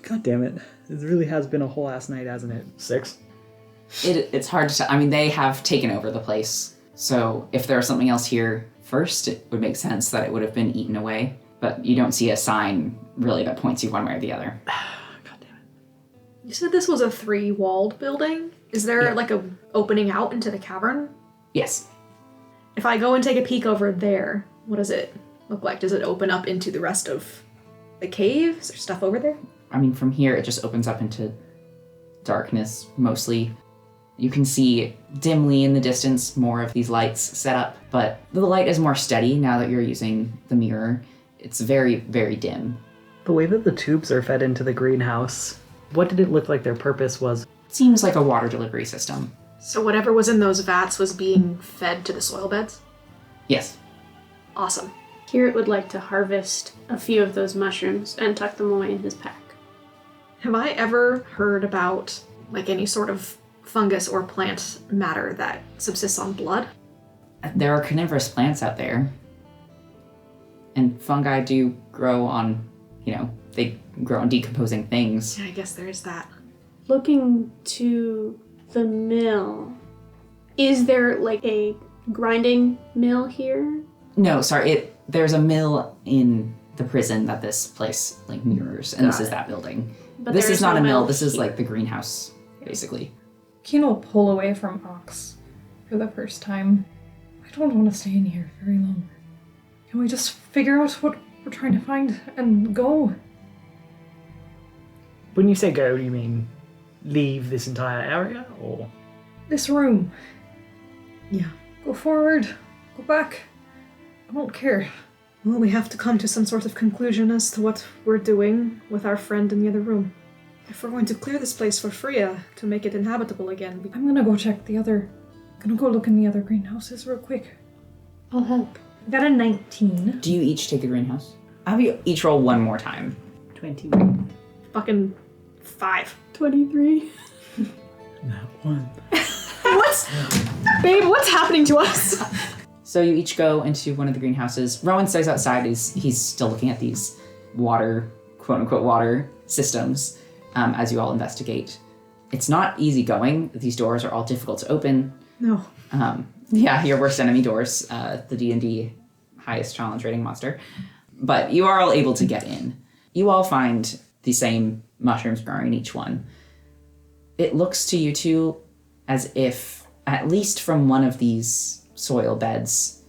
God damn it. It really has been a whole ass night, hasn't it? 6? It's hard to tell. I mean, they have taken over the place. So if there was something else here first, it would make sense that it would have been eaten away. But you don't see a sign, really, that points you one way or the other. God damn it. You said this was a 3-walled building? Is there like a opening out into the cavern? Yes. If I go and take a peek over there, what does it look like? Does it open up into the rest of the cave? Is there stuff over there? I mean, from here, it just opens up into darkness, mostly. You can see dimly in the distance more of these lights set up, but the light is more steady now that you're using the mirror. It's very, very dim. The way that the tubes are fed into the greenhouse, what did it look like their purpose was? Seems like a water delivery system. So whatever was in those vats was being fed to the soil beds? Yes. Awesome. Kirit would like to harvest a few of those mushrooms and tuck them away in his pack. Have I ever heard about like any sort of fungus or plant matter that subsists on blood? There are carnivorous plants out there. And fungi do grow on, they grow on decomposing things. Yeah, I guess there is that. Looking to the mill, is there like a grinding mill here? No, sorry, there's a mill in the prison that this place mirrors, and this is that building. But this there is not no a mill, mill this is here. like the greenhouse, basically. Keen will pull away from Ox for the first time. I don't want to stay in here very long. Can we just figure out what we're trying to find and go? When you say go, do you mean leave this entire area, or? This room. Yeah. Go forward. Go back. I don't care. Well, we have to come to some sort of conclusion as to what we're doing with our friend in the other room. If we're going to clear this place for Freya to make it inhabitable again, I'm gonna go check gonna go look in the other greenhouses real quick. I'll help. I got a 19. Do you each take a greenhouse? I'll have you each roll one more time. 21. fucking 5. 23. That one. What's happening to us? So you each go into one of the greenhouses. Rowan stays outside. He's still looking at these water, quote unquote, water systems as you all investigate. It's not easy going. These doors are all difficult to open. No. Yeah, your worst enemy doors, the D&D highest challenge rating monster. But you are all able to get in. You all find the same mushrooms growing in each one. It looks to you two as if, at least from one of these soil beds,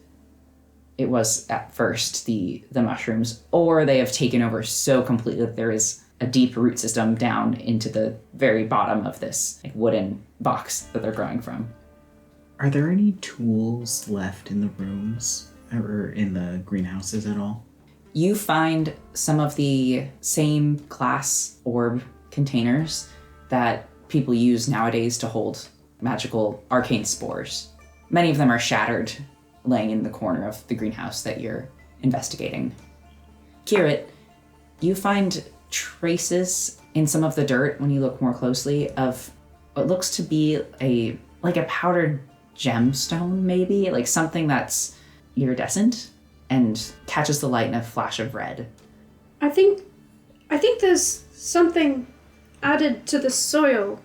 it was at first the mushrooms, or they have taken over so completely that there is a deep root system down into the very bottom of this wooden box that they're growing from. Are there any tools left in the rooms or in the greenhouses at all? You find some of the same glass orb containers that people use nowadays to hold magical arcane spores. Many of them are shattered, laying in the corner of the greenhouse that you're investigating. Kirit, you find traces in some of the dirt when you look more closely of what looks to be a powdered gemstone, maybe, like something that's iridescent and catches the light in a flash of red. I think there's something added to the soil.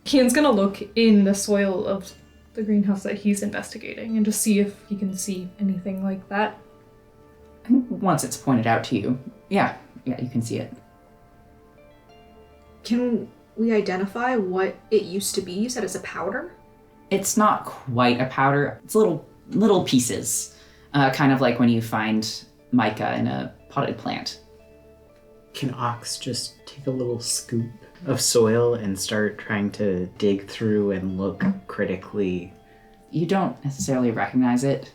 Kian's gonna look in the soil of the greenhouse that he's investigating and just see if he can see anything like that. Once it's pointed out to you, yeah, you can see it. Can we identify what it used to be? You said it's a powder? It's not quite a powder. It's little pieces, kind of like when you find mica in a potted plant. Can Ox just take a little scoop of soil and start trying to dig through and look critically? You don't necessarily recognize it.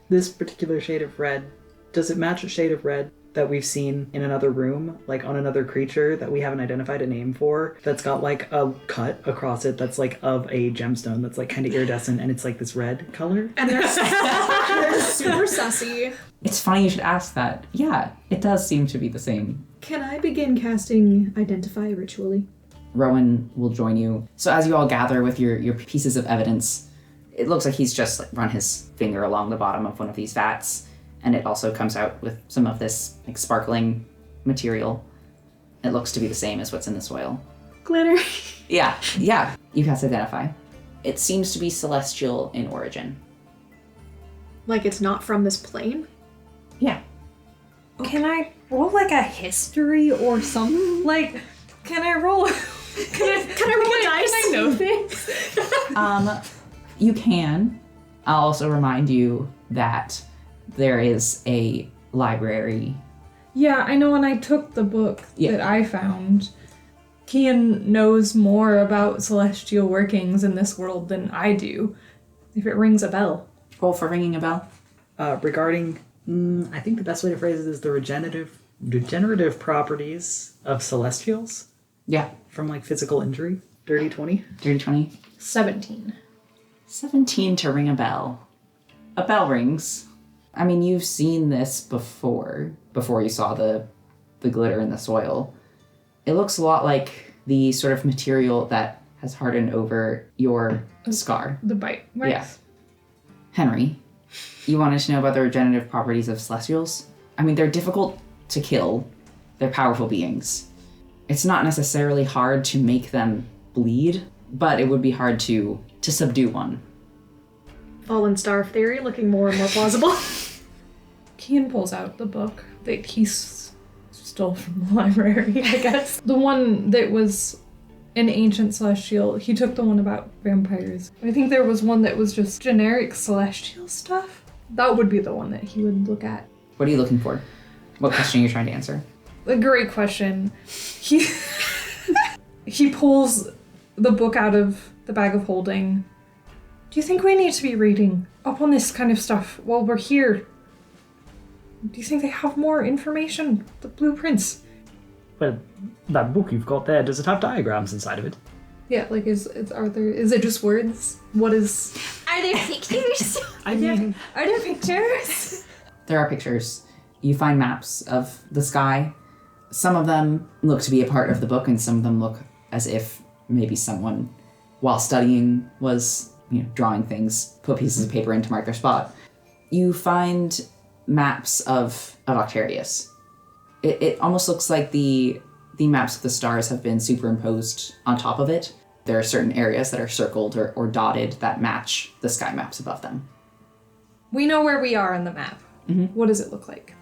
This particular shade of red, does it match a shade of red that we've seen in another room, like on another creature that we haven't identified a name for, that's got like a cut across it that's like of a gemstone that's like kind of iridescent and it's like this red color? And they're super sussy. It's funny you should ask that. Yeah, it does seem to be the same. Can I begin casting Identify ritually? Rowan will join you. So as you all gather with your pieces of evidence, it looks like he's just run his finger along the bottom of one of these vats, and it also comes out with some of this sparkling material. It looks to be the same as what's in the soil. Glitter. Yeah. You cast Identify. It seems to be celestial in origin. Like it's not from this plane? Yeah. Can I roll a history or something? Can I roll? Can I roll a dice? Can I know things? You can. I'll also remind you that there is a library. Yeah, I know when I took the book that I found, Kian knows more about celestial workings in this world than I do. If it rings a bell. Roll for ringing a bell. Regarding, I think the best way to phrase it is the regenerative properties of celestials Yeah. from physical injury. Dirty 20. Dirty 20. 17. 17 to ring a bell. A bell rings. I mean, you've seen this before you saw the glitter in the soil. It looks a lot like the sort of material that has hardened over your scar. The bite marks. Yeah. Henry, you wanted to know about the regenerative properties of celestials? I mean, they're difficult to kill. They're powerful beings. It's not necessarily hard to make them bleed, but it would be hard to subdue one. Fallen Star theory looking more and more plausible. Kian pulls out the book that he stole from the library, I guess. The one that was an ancient celestial. He took the one about vampires. I think there was one that was just generic celestial stuff. That would be the one that he would look at. What are you looking for? What question are you trying to answer? A great question. He pulls the book out of the bag of holding. Do you think we need to be reading up on this kind of stuff while we're here? Do you think they have more information? The blueprints? Well, that book you've got there, does it have diagrams inside of it? Yeah, is it just words? What is... Are there pictures? I mean... Are there pictures? There are pictures. You find maps of the sky. Some of them look to be a part of the book, and some of them look as if maybe someone, while studying, was drawing things, put pieces of paper in to mark their spot. You find maps of Octarius. It almost looks like the maps of the stars have been superimposed on top of it. There are certain areas that are circled or dotted that match the sky maps above them. We know where we are on the map. Mhm. What does it look like?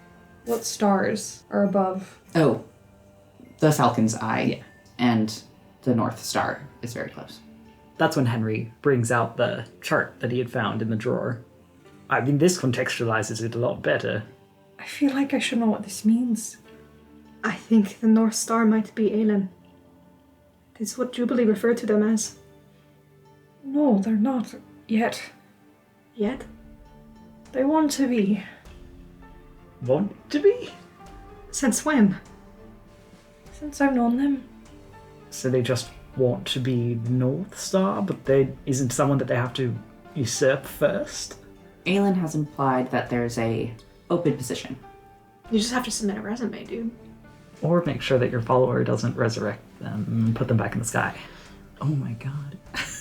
What stars are above? Oh, the Falcon's Eye and the North Star is very close. That's when Henry brings out the chart that he had found in the drawer. I mean, this contextualizes it a lot better. I feel like I should know what this means. I think the North Star might be Aelin. It's what Jubilee referred to them as. No, they're not yet. Yet? They want to be. Want to be? Since when? Since I've known them. So they just want to be North Star, but they isn't someone that they have to usurp first? Aelin has implied that there's a open position. You just have to submit a resume, dude. Or make sure that your follower doesn't resurrect them and put them back in the sky. Oh my god.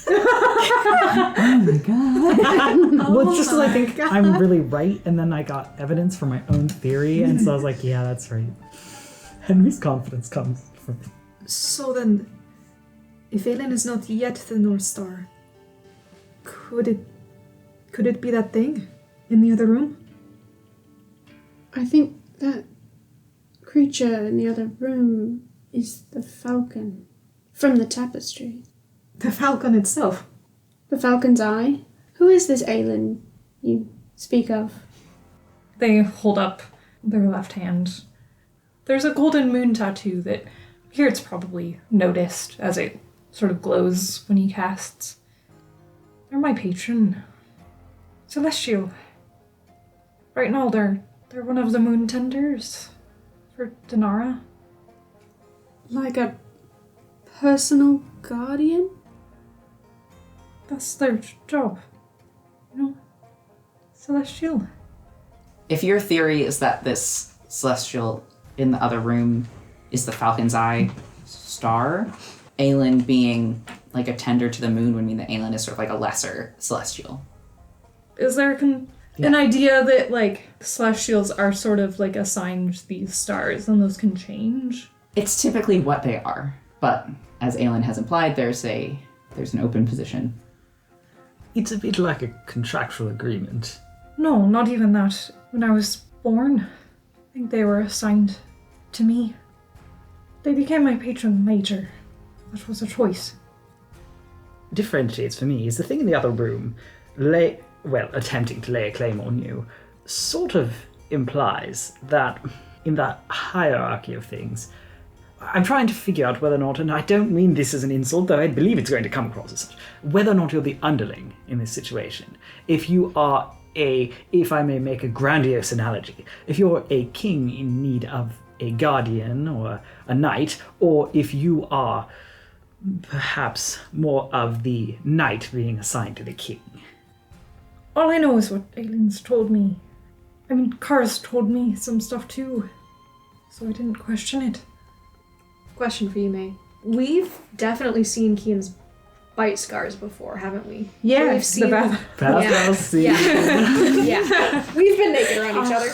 Oh my god. Well, it's just because I think I'm really right, and then I got evidence for my own theory, and so I was like, yeah, that's right. Henry's confidence comes from... So then, if Aelin is not yet the North Star, could it be that thing in the other room? I think that creature in the other room is the falcon from the tapestry. The falcon itself. The Falcon's Eye? Who is this Aelin you speak of? They hold up their left hand. There's a golden moon tattoo that here it's probably noticed as it sort of glows when he casts. They're my patron. Celestial. Right now they're one of the moon tenders for Denara. Like a personal guardian? That's their job. You know? Celestial. If your theory is that this celestial in the other room is the Falcon's Eye star, Aelin being like a tender to the moon would mean that Aelin is sort of like a lesser celestial. Is there an idea that like celestials are sort of like assigned these stars and those can change? It's typically what they are, but as Aelin has implied, there's an open position. It's a bit like a contractual agreement. No, not even that. When I was born, I think they were assigned to me. They became my patron later. That was a choice. Differentiates for me is the thing in the other room, attempting to lay a claim on you, sort of implies that in that hierarchy of things, I'm trying to figure out whether or not, and I don't mean this as an insult, though I believe it's going to come across as such, whether or not you're the underling in this situation. If you are if I may make a grandiose analogy, if you're a king in need of a guardian or a knight, or if you are perhaps more of the knight being assigned to the king. All I know is what Aelin's told me. I mean, Kara's told me some stuff too, so I didn't question it. Question for you, May. We've definitely seen Kian's bite scars before, haven't we? Yeah, We've seen... the Yeah. We've been naked around each other.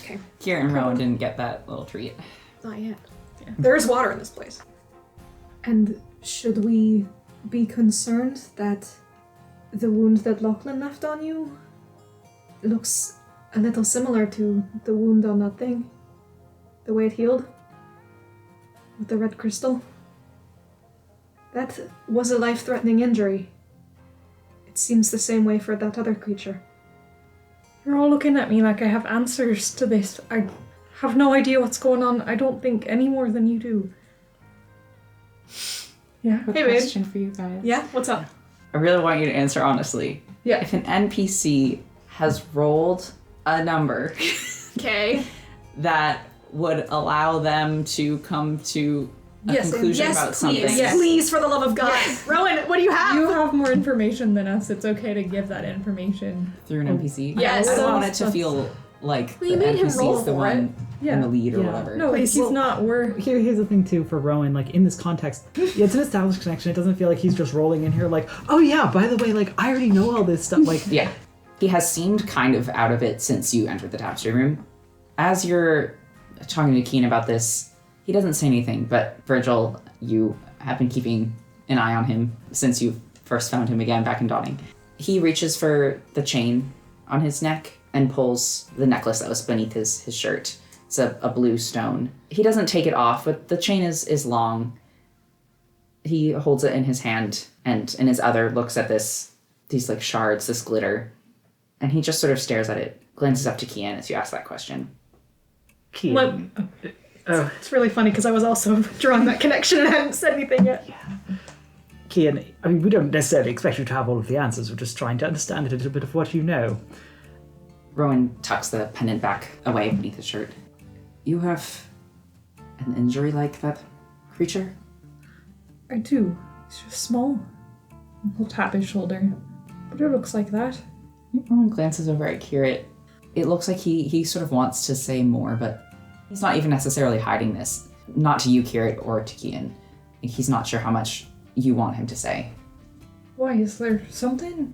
Okay. Kira and Rowan didn't get that little treat. Not yet. Yeah. There is water in this place. And should we be concerned that the wound that Lachlan left on you looks a little similar to the wound on that thing? The way it healed? With the red crystal? That was a life-threatening injury. It seems the same way for that other creature. You're all looking at me like I have answers to this. I have no idea what's going on. I don't think any more than you do. Yeah. Hey, babe. Question for you guys. Yeah? What's up? I really want you to answer honestly. Yeah. If an NPC has rolled a number Okay. that would allow them to come to a conclusion about something. Yes. Please, for the love of God. Yes. Rowan, what do you have? You have more information than us. It's okay to give that information. Through an NPC. Yes. I want it to feel like We the made him NPC roll is the for one it. Yeah. in the lead or Yeah. whatever. No, Please, he's well- not. We're Here's the thing too for Rowan, like in this context, yeah, it's an established connection. It doesn't feel like he's just rolling in here like, oh yeah, by the way, like I already know all this stuff. Like Yeah. He has seemed kind of out of it since you entered the tapestry room. As you're talking to Keen about this, he doesn't say anything, but Virgil, you have been keeping an eye on him since you first found him again back in Dawning. He reaches for the chain on his neck and pulls the necklace that was beneath his shirt. It's a blue stone. He doesn't take it off, but the chain is long. He holds it in his hand, and in his other looks at these like shards, this glitter. And he just sort of stares at it, glances up to Kian as you ask that question. Kian. What? Oh, It's really funny because I was also drawing that connection and I hadn't said anything yet. Kian, I mean, we don't necessarily expect you to have all of the answers. We're just trying to understand a little bit of what you know. Rowan tucks the pendant back away beneath his shirt. You have an injury like that creature? I do. It's just small. He'll tap his shoulder. But it looks like that. Rowan glances over at Kirit. It looks like he sort of wants to say more, but he's not even necessarily hiding this. Not to you, Kirit, or to Kian. He's not sure how much you want him to say. Why, is there something?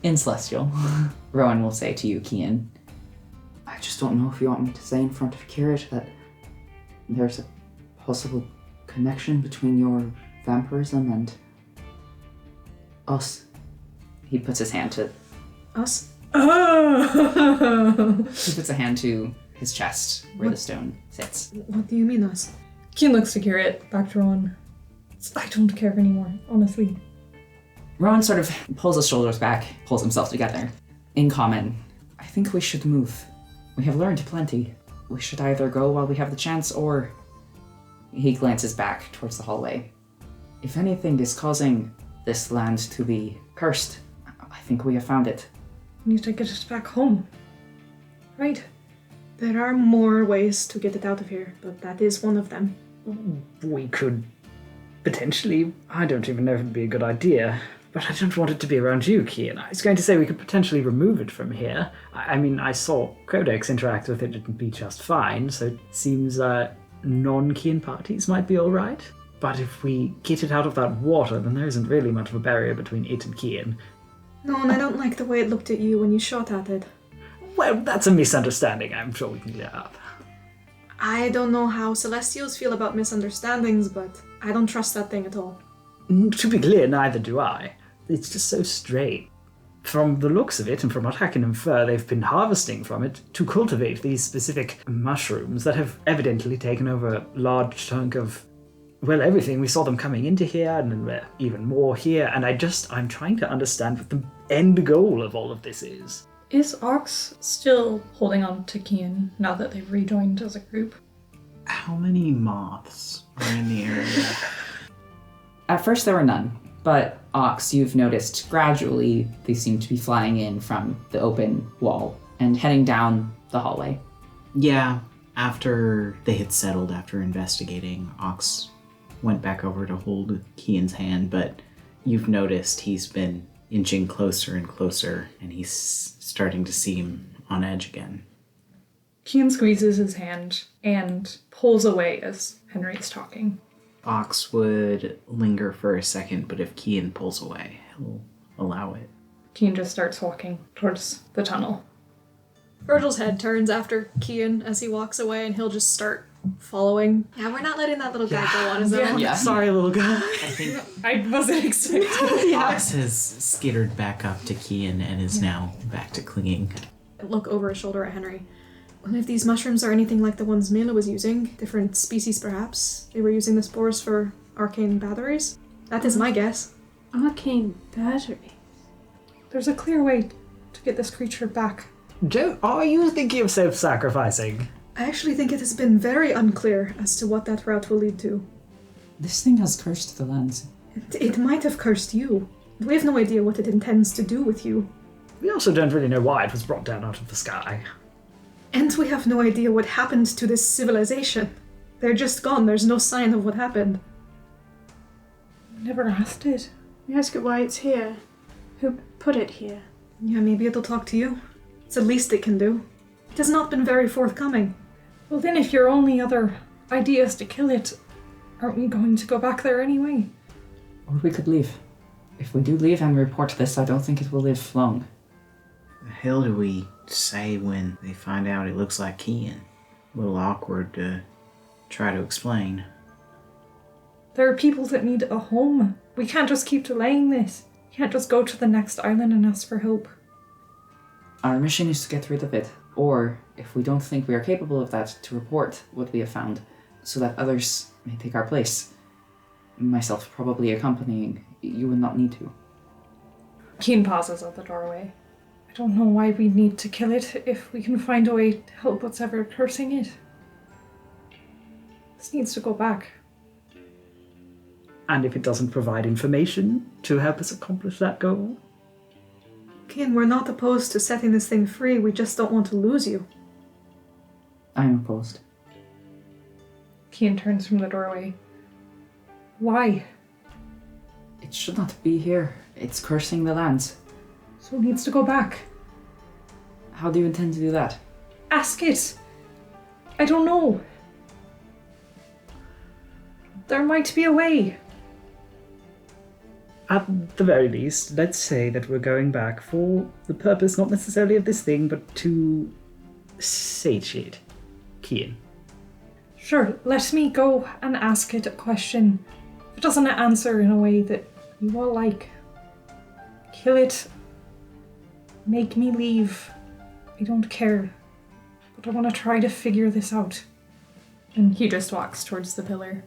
In Celestial, Rowan will say to you, Kian, I just don't know if you want me to say in front of Kirit that there's a possible connection between your vampirism and us. He puts his hand to... Us? Oh! He puts a hand to his chest where the stone sits. What do you mean, us? Keen looks to Kirit, back to Rowan. I don't care anymore, honestly. Rowan sort of pulls his shoulders back, pulls himself together. In common, I think we should move. We have learned plenty. We should either go while we have the chance, or... He glances back towards the hallway. If anything is causing this land to be cursed, I think we have found it. We need to get it back home. Right? There are more ways to get it out of here, but that is one of them. We could potentially, I don't even know if it'd be a good idea, but I don't want it to be around you, Kian. I was going to say we could potentially remove it from here. I mean, I saw Codex interact with it and be just fine, so it seems non-Kian parties might be alright. But if we get it out of that water, then there isn't really much of a barrier between it and Kian. No, and I don't like the way it looked at you when you shot at it. Well, that's a misunderstanding I'm sure we can clear up. I don't know how Celestials feel about misunderstandings, but I don't trust that thing at all. To be clear, neither do I. It's just so strange. From the looks of it, and from what I can infer, they've been harvesting from it to cultivate these specific mushrooms that have evidently taken over a large chunk of, well, everything. We saw them coming into here, and then even more here, and I'm trying to understand what the end goal of all of this is. Is Ox still holding on to Kian now that they've rejoined as a group? How many moths are in the area? At first there were none, but Ox, you've noticed gradually they seem to be flying in from the open wall and heading down the hallway. Yeah, after they had settled after investigating, Ox went back over to hold Kian's hand, but you've noticed he's been inching closer and closer, and he's starting to seem on edge again. Kian squeezes his hand and pulls away as Henry's talking. Ox would linger for a second, but if Kian pulls away, he'll allow it. Kian just starts walking towards the tunnel. Virgil's head turns after Kian as he walks away, and he'll just start following. Yeah, we're not letting that little guy go on his own. Yeah. Sorry, little guy. I think I wasn't expecting Ox has skittered back up to Kian and is now back to clinging. Look over his shoulder at Henry. Well, if these mushrooms are anything like the ones Mila was using, different species perhaps, they were using the spores for arcane batteries. That is my guess. Arcane battery. There's a clear way to get this creature back. Are you thinking of self-sacrificing? I actually think it has been very unclear as to what that route will lead to. This thing has cursed the lands. It might have cursed you. We have no idea what it intends to do with you. We also don't really know why it was brought down out of the sky. And we have no idea what happened to this civilization. They're just gone. There's no sign of what happened. Never asked it. We ask it why it's here. Who put it here? Yeah, maybe it'll talk to you. It's the least it can do. It has not been very forthcoming. Well, then, if your only other idea is to kill it, aren't we going to go back there anyway? Or we could leave. If we do leave and report this, I don't think it will live long. The hell do we say when they find out it looks like Kian? A little awkward to try to explain. There are people that need a home. We can't just keep delaying this. We can't just go to the next island and ask for help. Our mission is to get rid of it, or, if we don't think we are capable of that, to report what we have found, so that others may take our place. Myself probably accompanying. You would not need to. Keen pauses at the doorway. I don't know why we need to kill it if we can find a way to help what's ever cursing it. This needs to go back. And if it doesn't provide information to help us accomplish that goal? Kian, we're not opposed to setting this thing free, we just don't want to lose you. I'm opposed. Keen turns from the doorway. Why? It should not be here. It's cursing the lands. So it needs to go back. How do you intend to do that? Ask it. I don't know. There might be a way. At the very least, let's say that we're going back for the purpose not necessarily of this thing, but to satiate Kian. Sure, let me go and ask it a question. If it doesn't answer in a way that you all like, kill it. Make me leave. I don't care. But I want to try to figure this out. And he just walks towards the pillar.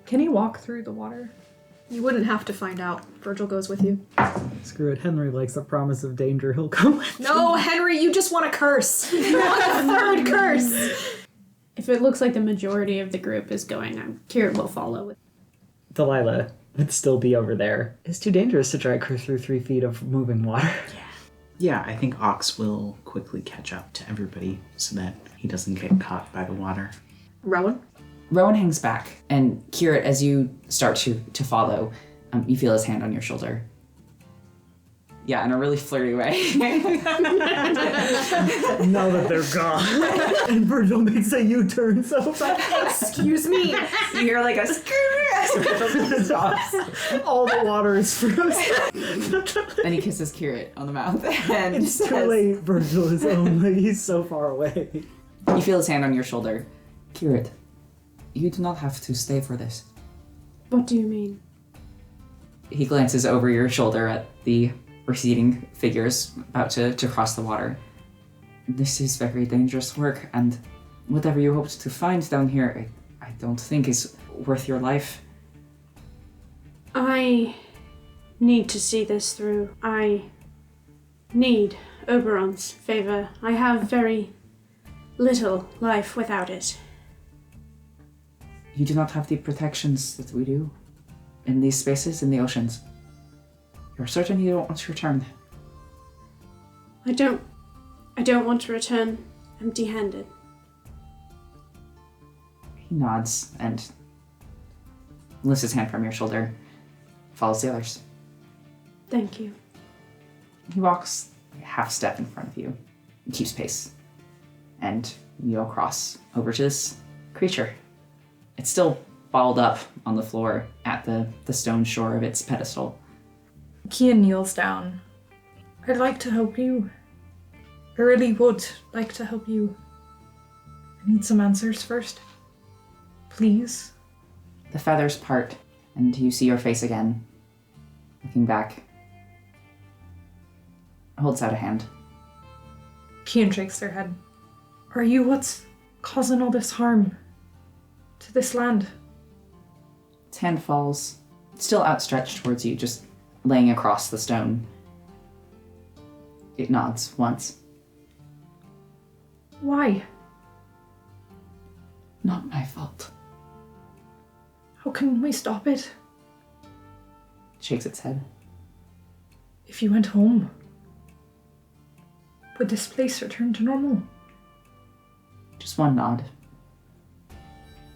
Can he walk through the water? You wouldn't have to find out. Virgil goes with you. Screw it, Henry likes the promise of danger, he'll come with. No, Henry, you just want a curse. You want a third curse. If it looks like the majority of the group is going, I'm Kieran will follow. Delilah would still be over there. It's too dangerous to drag her through 3 feet of moving water. Yeah, I think Ox will quickly catch up to everybody so that he doesn't get caught by the water. Rowan? Rowan hangs back, and Kieran, as you start to follow, you feel his hand on your shoulder. Yeah, in a really flirty way. Now that they're gone. And Virgil makes a U-turn so fast. Excuse me. You hear like a All the water is frozen. Then he kisses Kieran on the mouth and It's too says, late. Virgil is only, he's so far away. You feel his hand on your shoulder. Kieran, you do not have to stay for this. What do you mean? He glances over your shoulder at the receding figures about to cross the water. This is very dangerous work, and whatever you hoped to find down here, I don't think is worth your life. I need to see this through. I need Oberon's favor. I have very little life without it. You do not have the protections that we do in these spaces, in the oceans. You're certain you don't want to return? I don't want to return empty-handed. He nods and lifts his hand from your shoulder, follows the others. Thank you. He walks a half step in front of you, and keeps pace, and you all cross over to this creature. It's still balled up on the floor at the stone shore of its pedestal. Kian kneels down. I'd like to help you. I really would like to help you. I need some answers first. Please. The feathers part, and you see your face again, looking back. Holds out a hand. Kian shakes their head. Are you what's causing all this harm to this land? Its hand falls, still outstretched towards you, just laying across the stone. It nods once. Why? Not my fault. How can we stop it? Shakes its head. If you went home, would this place return to normal? Just one nod.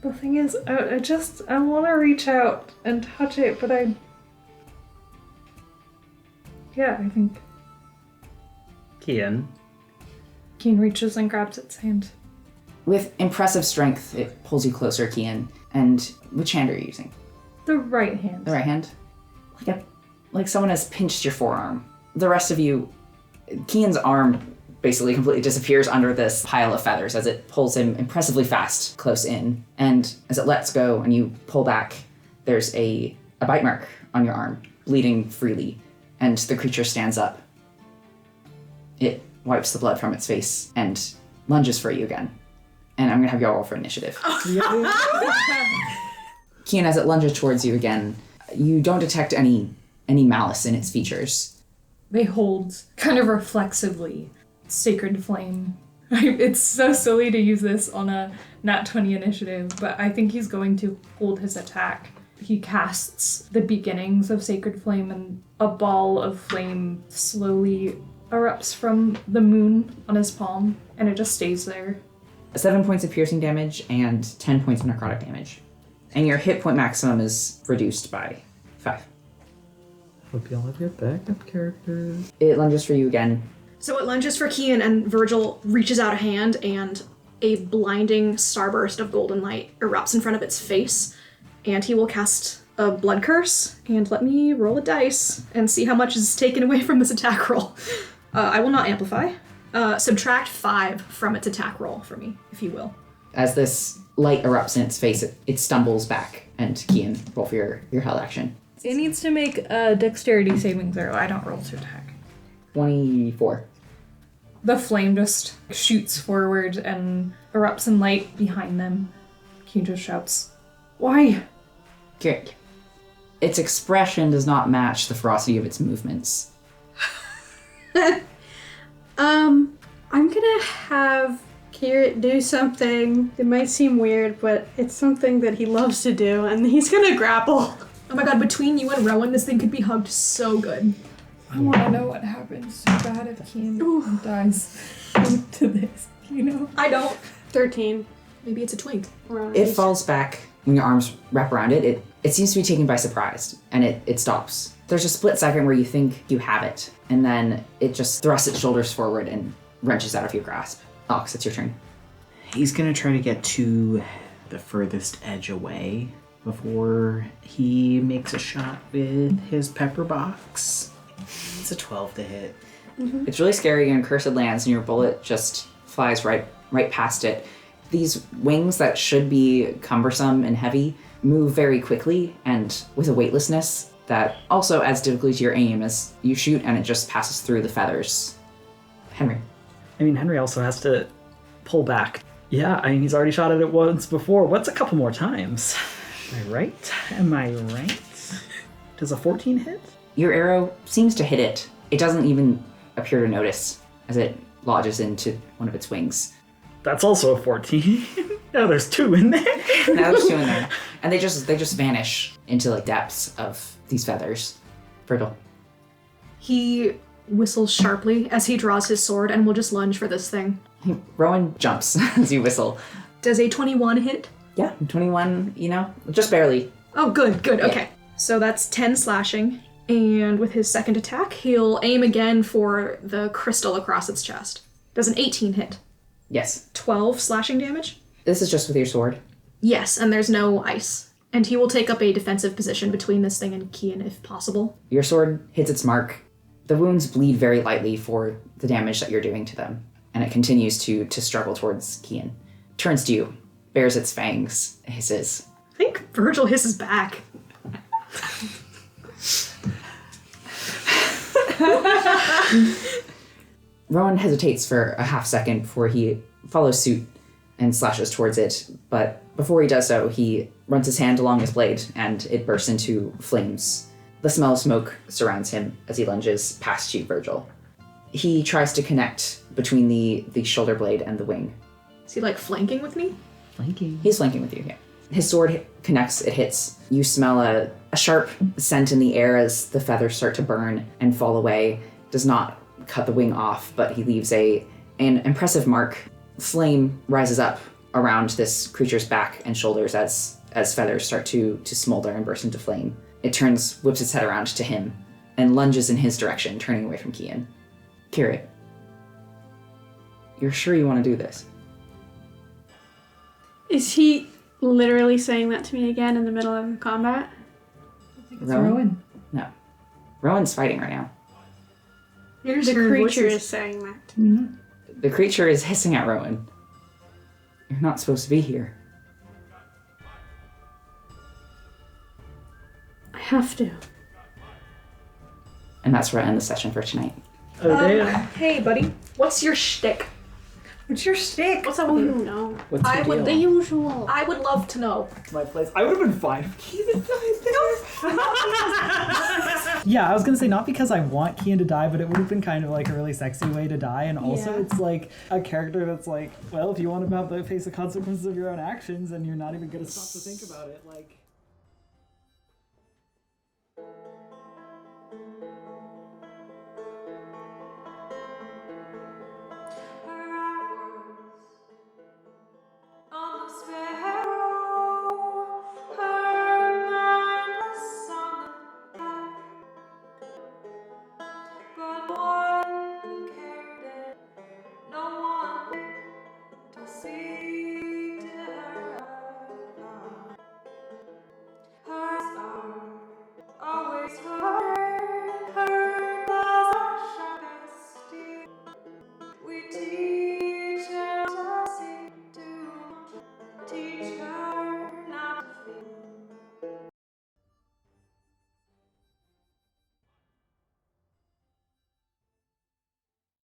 The thing is, I want to reach out and touch it, but I think Kian. Keen reaches and grabs its hand. With impressive strength, it pulls you closer, Kian. And which hand are you using? The right hand. The right hand? Like someone has pinched your forearm. The rest of you, Kian's arm basically completely disappears under this pile of feathers as it pulls him impressively fast close in. And as it lets go and you pull back, there's a bite mark on your arm, bleeding freely, and the creature stands up. It wipes the blood from its face and lunges for you again. And I'm gonna have y'all roll for initiative. Kian, as it lunges towards you again, you don't detect any malice in its features. They hold, kind of reflexively, Sacred Flame. It's so silly to use this on a nat 20 initiative, but I think he's going to hold his attack. He casts the beginnings of Sacred Flame, and a ball of flame slowly erupts from the moon on his palm, and it just stays there. 7 points of piercing damage and 10 points of necrotic damage. And your hit point maximum is reduced by 5. Hope y'all have your backup characters. It lunges for you again. So it lunges for Kian, and Virgil reaches out a hand, and a blinding starburst of golden light erupts in front of its face, and he will cast a blood curse. And let me roll a dice and see how much is taken away from this attack roll. I will not amplify. Subtract 5 from its attack roll for me, if you will. As this light erupts in its face, it stumbles back. And Kian, roll for your held action. It needs to make a dexterity saving throw. I don't roll to attack. 24. The flame just shoots forward and erupts in light behind them. Keen just shouts, "Why?" Good. Its expression does not match the ferocity of its movements. I'm gonna have Kirit do something. It might seem weird, but it's something that he loves to do, and he's gonna grapple. Oh my god, between you and Rowan, this thing could be hugged so good. I want to know what happens so bad if Keen dies to this, you know? I don't. 13. Maybe it's a twink. It falls back when your arms wrap around it. It seems to be taken by surprise, and it stops. There's a split second where you think you have it, and then it just thrusts its shoulders forward and wrenches out of your grasp. Ox, it's your turn. He's gonna try to get to the furthest edge away before he makes a shot with his pepper box. It's a 12 to hit. It's really scary, and Cursed lands, and your bullet just flies right past it. These wings that should be cumbersome and heavy move very quickly and with a weightlessness that also adds difficulty to your aim as you shoot and it just passes through the feathers. Henry. I mean, Henry also has to pull back. Yeah, I mean, he's already shot at it once before. What's a couple more times? Am I right? Does a 14 hit? Your arrow seems to hit it. It doesn't even appear to notice as it lodges into one of its wings. That's also a 14. No, there's 2 in there. Now there's 2 in there. And they just vanish into the depths of these feathers. Virgil. He whistles sharply as he draws his sword and will just lunge for this thing. Rowan jumps as you whistle. Does a 21 hit? Yeah, 21, just barely. Oh, good, okay. So that's 10 slashing, and with his second attack, he'll aim again for the crystal across its chest. Does an 18 hit? Yes. 12 slashing damage? This is just with your sword? Yes, and there's no ice. And he will take up a defensive position between this thing and Kian if possible. Your sword hits its mark. The wounds bleed very lightly for the damage that you're doing to them, and it continues to struggle towards Kian. Turns to you, bares its fangs, hisses. I think Virgil hisses back. Rowan hesitates for a half second before he follows suit and slashes towards it, but before he does so, he runs his hand along his blade, and it bursts into flames. The smell of smoke surrounds him as he lunges past you, Virgil. He tries to connect between the shoulder blade and the wing. Is he, flanking with me? Flanking. He's flanking with you, yeah. His sword connects, it hits. You smell a sharp scent in the air as the feathers start to burn and fall away. Does not cut the wing off, but he leaves an impressive mark. Flame rises up around this creature's back and shoulders as feathers start to smolder and burst into flame. It whips its head around to him, and lunges in his direction, turning away from Kian. Kirit. You're sure you want to do this? Is he literally saying that to me again in the middle of combat? Rowan. No. Rowan's fighting right now. Here's The her creature voices. is saying that to me. The creature is hissing at Rowan. You're not supposed to be here. I have to. And that's where I end the session for tonight. Oh dear. Hey, buddy. What's your shtick? What's your stick? What's up Oh with you? no. What's I your would- The deal? usual. I would love to know. My place. I would have been fine. Yeah, I was gonna say not because I want Kian to die, but it would have been kind of like a really sexy way to die, and also Yeah. it's like a character that's like, well, if you want to about to face the consequences of your own actions, and you're not even gonna stop to think about it, like.